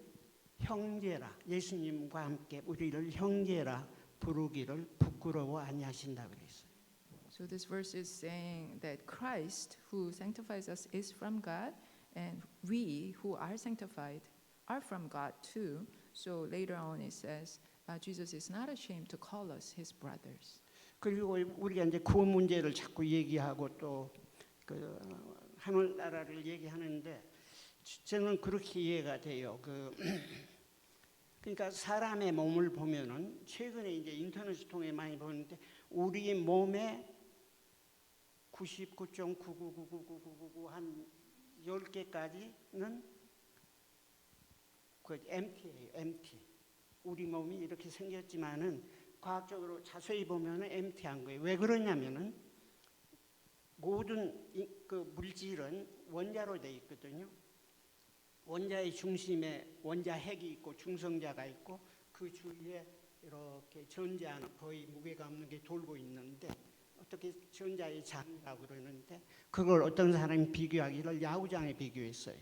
형제라 예수님과 함께 우리를 형제라 부르기를 부끄러워 아니하신다 그랬어요. So this verse is saying that Christ who sanctifies us is from God, and we who are sanctified are from God too. So later on it says Jesus is not ashamed to call us his brothers. 그리고 우리가 이제 구원 문제를 자꾸 얘기하고 또 그 하늘나라를 얘기하는데 저는 그렇게 이해가 돼요. 그러니까 사람의 몸을 보면은 최근에 이제 인터넷을 통해 많이 보는데 우리 몸의 99.9999999 한 10개까지는 그 empty예요. empty. 우리 몸이 이렇게 생겼지만은 과학적으로 자세히 보면은 empty한 거예요. 왜 그러냐면은 모든 그 물질은 원자로 돼 있거든요. 원자의 중심에 원자 핵이 있고 중성자가 있고 그 주위에 이렇게 전자는 거의 무게가 없는 게 돌고 있는데 어떻게 전자의 장이라고 그러는데 그걸 어떤 사람이 비교하기를 야구장에 비교했어요.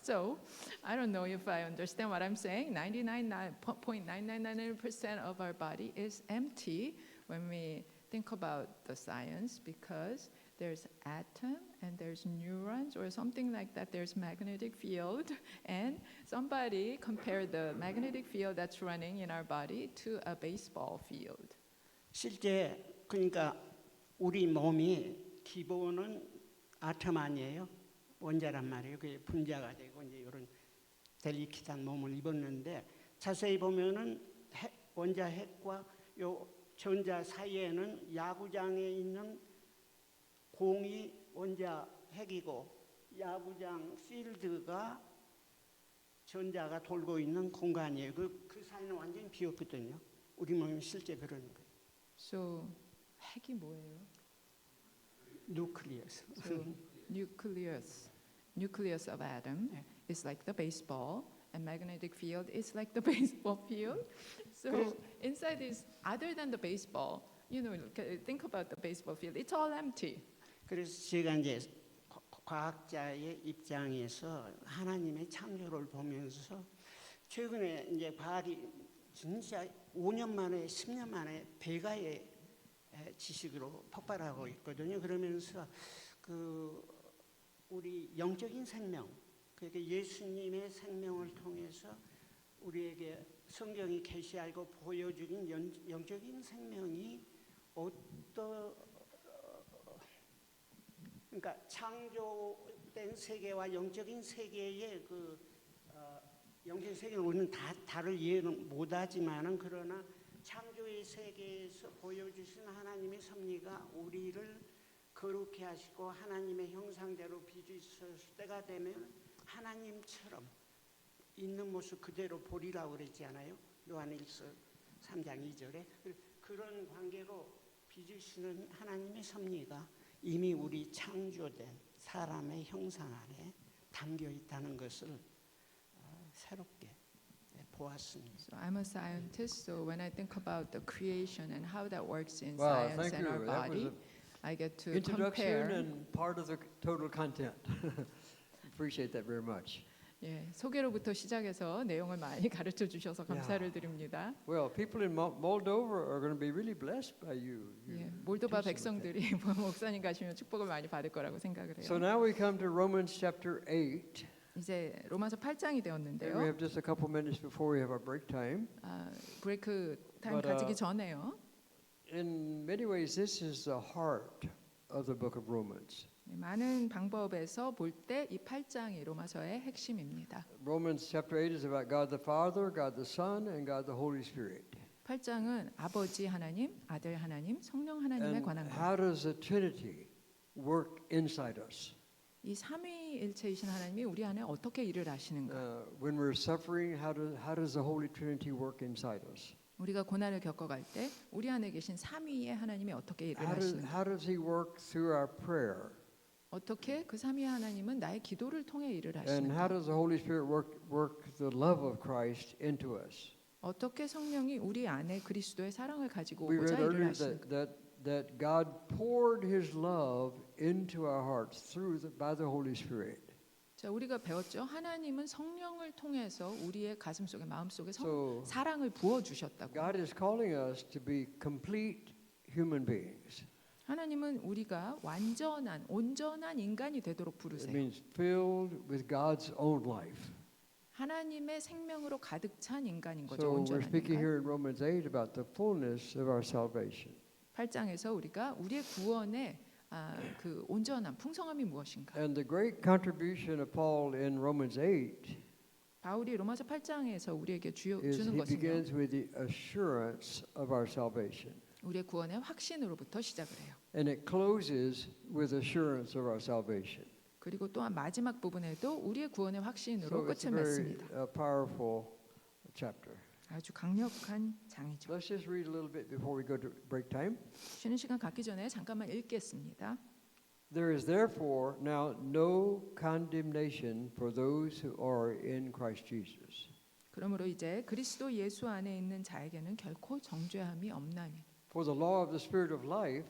So, I don't know if I understand what I'm saying. 99.999% of our body is empty when we think about the science because there's atom and there's neurons or something like that. There's magnetic field, and somebody compared the magnetic field that's running in our body to a baseball field. 실제 그러니까 우리 몸이 기본은 아톰 아니에요. 원자란 말이에요. 그게 분자가 되고 이제 이런 델리킷한 몸을 입었는데 자세히 보면은 원자 핵과 요 전자 사이에는 야구장에 있는 공이 원자 핵이고 야구장 필드가 전자가 돌고 있는 공간이에요. 그 사이는 완전히 비었거든요. 우리 몸이 실제 그런 거예요. So 핵이 뭐예요? 누클리어스. So nucleus of atom is like the baseball, and magnetic field is like the baseball field. So inside is other than the baseball. You know, think about the baseball field. It's all empty. 그래서 제가 이제 과학자의 입장에서 하나님의 창조를 보면서 최근에 이제 과학이 진짜 5년 만에 10년 만에 배가의 지식으로 폭발하고 있거든요. 그러면서 그 우리 영적인 생명, 그러니까 예수님의 생명을 통해서 우리에게 성경이 계시하고 보여주긴 영적인 생명이 그러니까 창조된 세계와 영적인 세계의 영적인 세계는 우리는 다 다를 이해는 못하지만은 그러나 창조의 세계에서 보여주신 하나님의 섭리가 우리를 거룩해 하시고 하나님의 형상대로 빚으셨을 때가 되면 하나님처럼 있는 모습 그대로 보리라고 그랬지 않아요? 요한일서 3장 2절에 그런 관계로 빚으시는 하나님의 섭리가 이미 우리 창조된 사람의 형상 안에 담겨 있다는 것을 새롭게 보았습니다. So I'm a scientist, so when I think about the creation and how that works in Wow, science thank and our you. That was body, an I get to introduction compare. and part of the total content. Appreciate that very much. 예, 소개로부터 시작해서 내용을 많이 가르쳐 주셔서 감사를 드립니다. Well, people in Moldova are going to be really blessed by you. 예, 몰도바 teaching with that. 백성들이 목사님 가시면 축복을 많이 받을 거라고 생각을 So 해요. now we come to Romans chapter 8. 이제 로마서 8장이 And we 되었는데요. have just a couple minutes before we have our break time. 브레이크 타임 But, 가지기 전에요. In many ways, this is the heart of the book of Romans. 많은 방법에서 볼 때 이 8장이 로마서의 핵심입니다. Romans chapter 8 is about God the Father, God the Son, and God the Holy Spirit. 8장은 아버지 하나님, 아들 하나님, 성령 하나님에 And 관한 것. how does the Trinity work inside us? 이 삼위일체이신 하나님이 우리 안에 어떻게 일을 하시는가? When we're suffering, how does the Holy Trinity work inside us? 우리가 고난을 겪어갈 때 우리 안에 계신 삼위의 하나님이 어떻게 일을 하시는가? How does He work through our prayer? 어떻게 그 삼위 하나님은 나의 기도를 통해 일을 And how 하시는가? does the Holy Spirit work the love of Christ into us? 어떻게 성령이 우리 안에 그리스도의 사랑을 가지고 We 오고자 read 일을 earlier 하시는가? that God poured His love into our hearts by the Holy Spirit. 자, 우리가 배웠죠. 하나님은 성령을 통해서 우리의 가슴 속에 마음 속에 So 사랑을 부어 주셨다고. God is calling us to be complete human beings. 하나님은 우리가 온전한 인간이 되도록 It 부르세요. means filled with God's own life. 하나님의 생명으로 가득 찬 인간인 거죠. So we're 온전한 speaking 인간. here in Romans 8 about the fullness of our salvation. 8장에서 우리가 우리의 구원의 그 온전한 풍성함이 무엇인가? And the great contribution of Paul in Romans 8 바울이 로마서 8장에서 우리에게 is 주는 he 것은요. begins with the assurance of our salvation. 우리의 구원의 확신으로부터 시작을 해요. And it closes with assurance of our salvation. 그리고 또한 마지막 부분에도 우리의 구원의 확신으로 So it's a 끝을 very 맺습니다. powerful chapter. 아주 강력한 장이죠. Let's just read a little bit before we go to break time. 쉬는 시간 갖기 전에 잠깐만 읽겠습니다. There is therefore now no condemnation for those who are in Christ Jesus. 그러므로 이제 그리스도 예수 안에 있는 자에게는 결코 정죄함이 없나니. For the law of the Spirit of life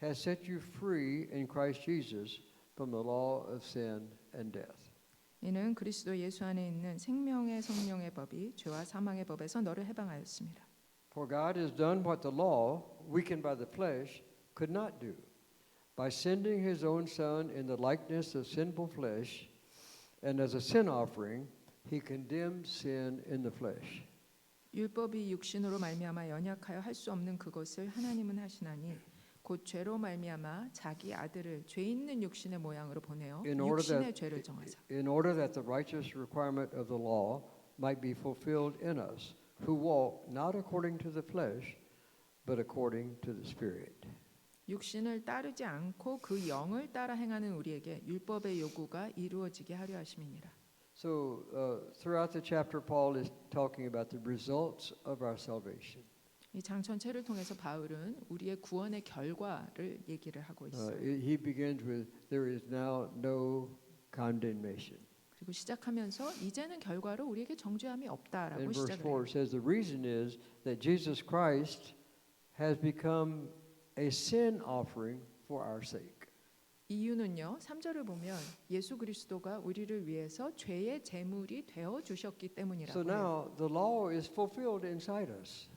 has set you free in Christ Jesus from the law of sin and death. 이는 그리스도 예수 안에 있는 생명의 성령의 법이 죄와 사망의 법에서 너를 해방하였습니다. For God has done what the law, weakened by the flesh, could not do. by sending his own Son in the likeness of sinful flesh, and as a sin offering, he condemned sin in the flesh. 율법이 육신으로 말미암아 연약하여 할 수 없는 그것을 하나님은 하시나니 곧 죄로 말미암아 자기 아들을 죄 있는 육신의 모양으로 보내어 육신의 죄를 정하사. In order that the righteous requirement of the law might be fulfilled in us, who walk not according to the flesh, but according to the Spirit. 육신을 따르지 않고 그 영을 따라 행하는 우리에게 율법의 요구가 이루어지게 하려 하심이니라. So throughout the chapter, Paul is talking about the results of our salvation. 이 장 전체를 통해서 바울은 우리의 구원의 결과를 얘기를 하고 있어요. He begins with, there is now no condemnation. 그리고 시작하면서 이제는 결과로 우리에게 정죄함이 없다라고 And verse 시작을 4 해요. says the reason is that Jesus Christ has become a sin offering for our sake. 이유는요. 3절을 보면 예수 그리스도가 우리를 위해서 죄의 제물이 되어 주셨기 So 때문이라고 해요. now the law is fulfilled inside us.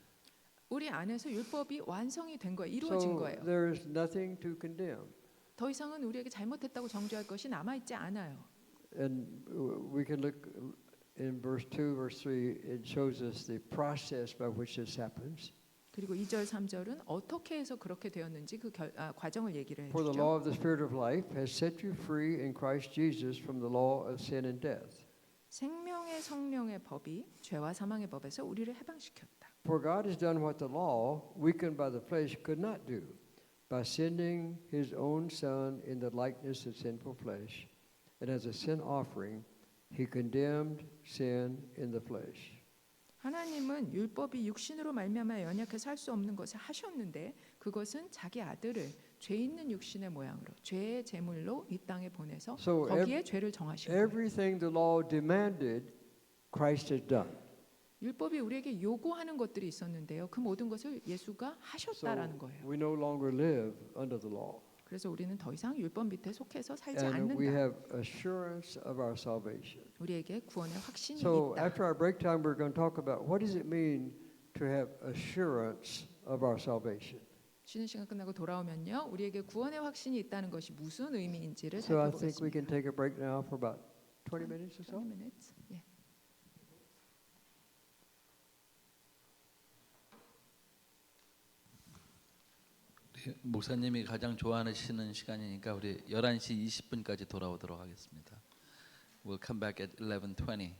우리 안에서 율법이 완성이 된 거예요. 이루어진 So 거예요. there is nothing to condemn. 더 이상은 우리에게 잘못했다고 정죄할 것이 남아 있지 않아요. And we can look in verse 2, verse 3, it shows us the process by which this happens. 그리고 2절, 3절은 어떻게 해서 그렇게 되었는지 그 과정을 얘기를 For the 해주죠. law of the Spirit of life has set you free in Christ Jesus from the law of sin and death. 생명의 성령의 법이 죄와 사망의 법에서 우리를 해방시켰다. For God has done what the law, weakened by the flesh, could not do, by sending his own Son in the likeness of sinful flesh, and as a sin offering, he condemned sin in the flesh. 하나님은 율법이 육신으로 말미암아 연약해서 할 수 없는 것을 하셨는데 그것은 자기 아들을 죄 있는 육신의 모양으로 죄의 제물로 이 땅에 보내서 So 거기에 죄를 정하신 거예요. Everything the law demanded, Christ has done. 율법이 우리에게 요구하는 것들이 있었는데요. 그 모든 것을 예수가 So 하셨다라는 거예요. we no longer live under the law. 그래서 우리는 더 이상 율법 밑에 속해서 살지 And we 않는다. have assurance of our salvation. 우리에게 구원의 확신이 So 있다. after our break time, we're going to talk about what does it mean to have assurance of our salvation. 쉬는 시간 끝나고 돌아오면요. 우리에게 구원의 확신이 있다는 것이 무슨 의미인지를 So I think we 살펴보겠습니다. can take a break now for about 20 minutes or so. 20 minutes. 예. 목사님이 가장 좋아하시는 시간이니까 우리 11시 20분까지 돌아오도록 하겠습니다. We'll come back at 11:20.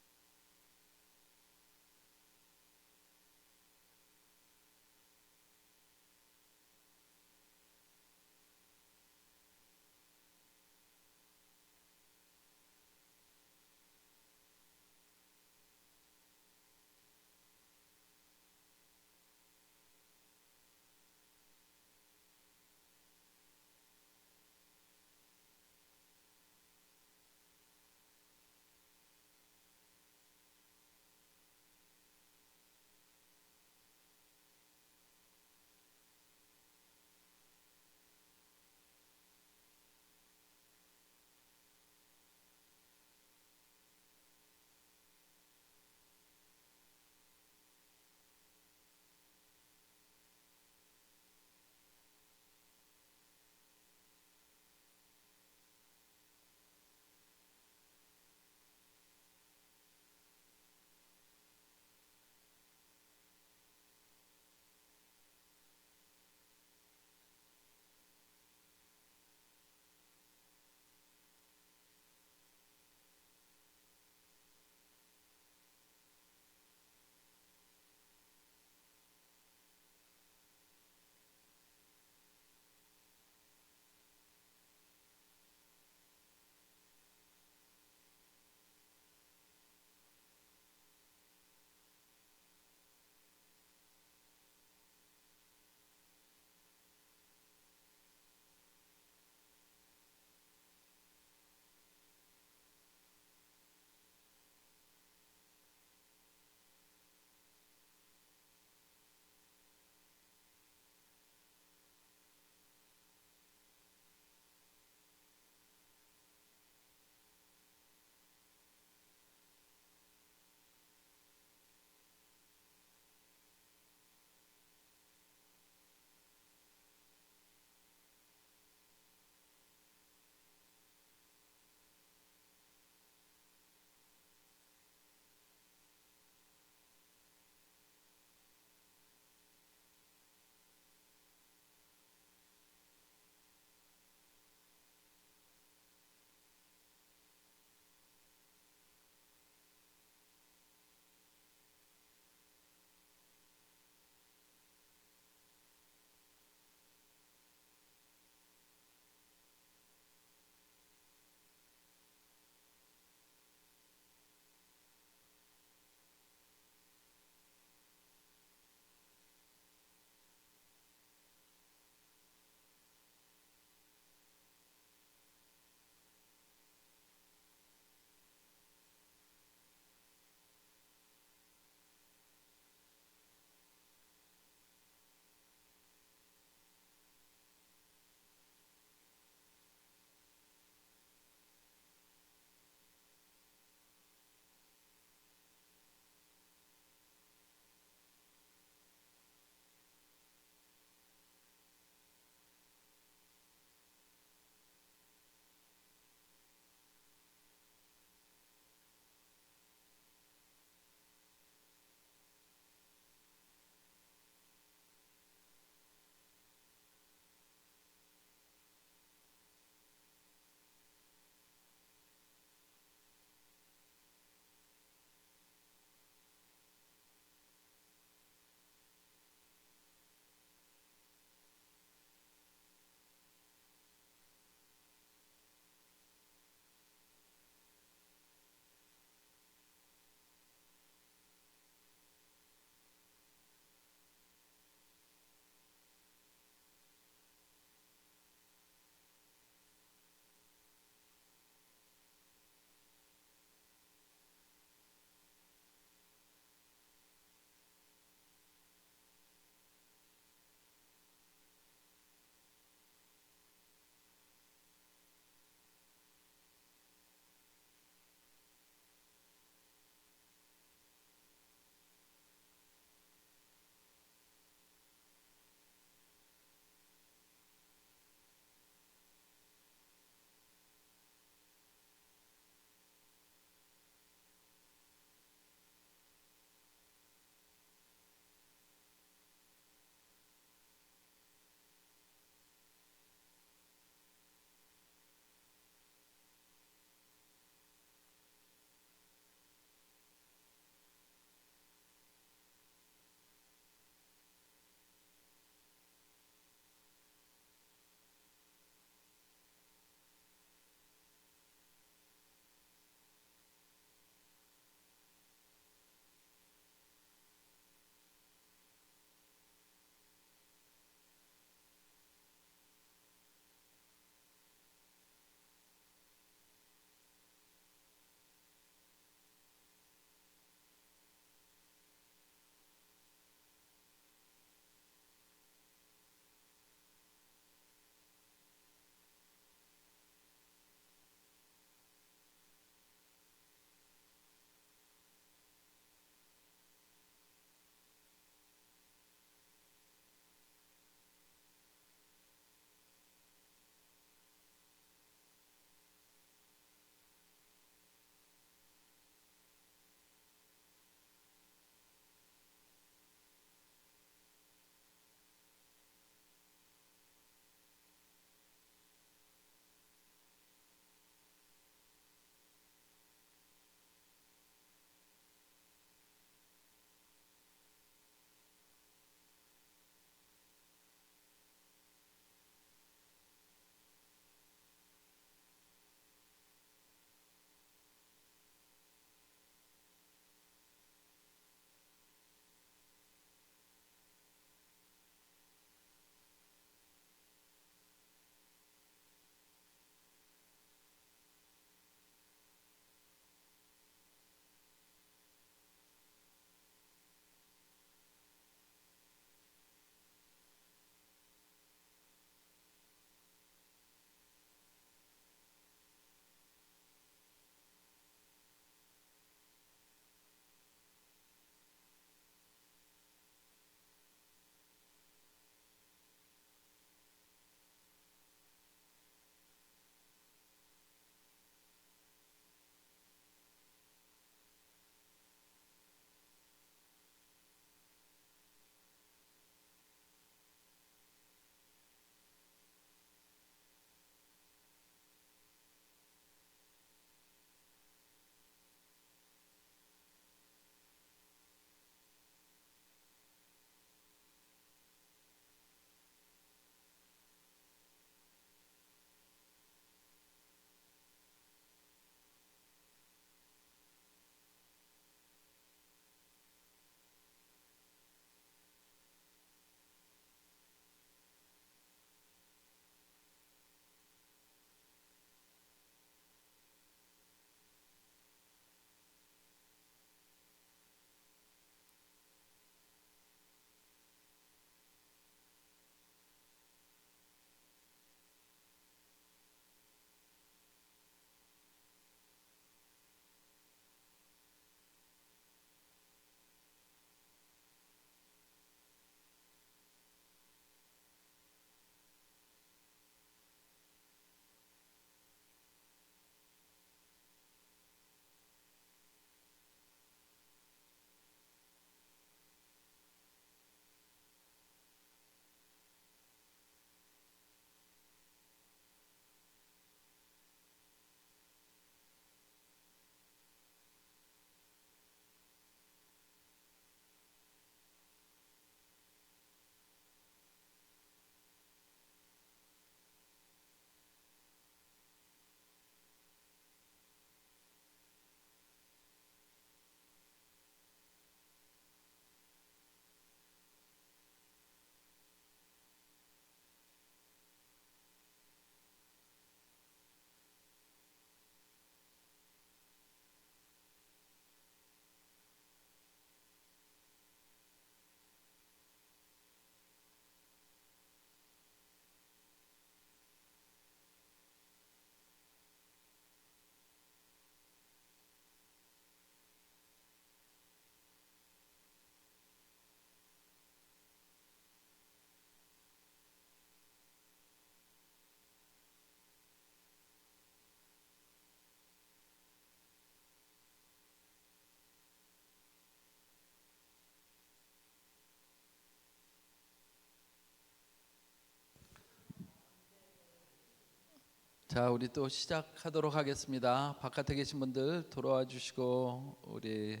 자, 우리 또 시작하도록 하겠습니다. 바깥에 계신 분들 돌아와 주시고 우리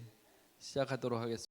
시작하도록 하겠습니다.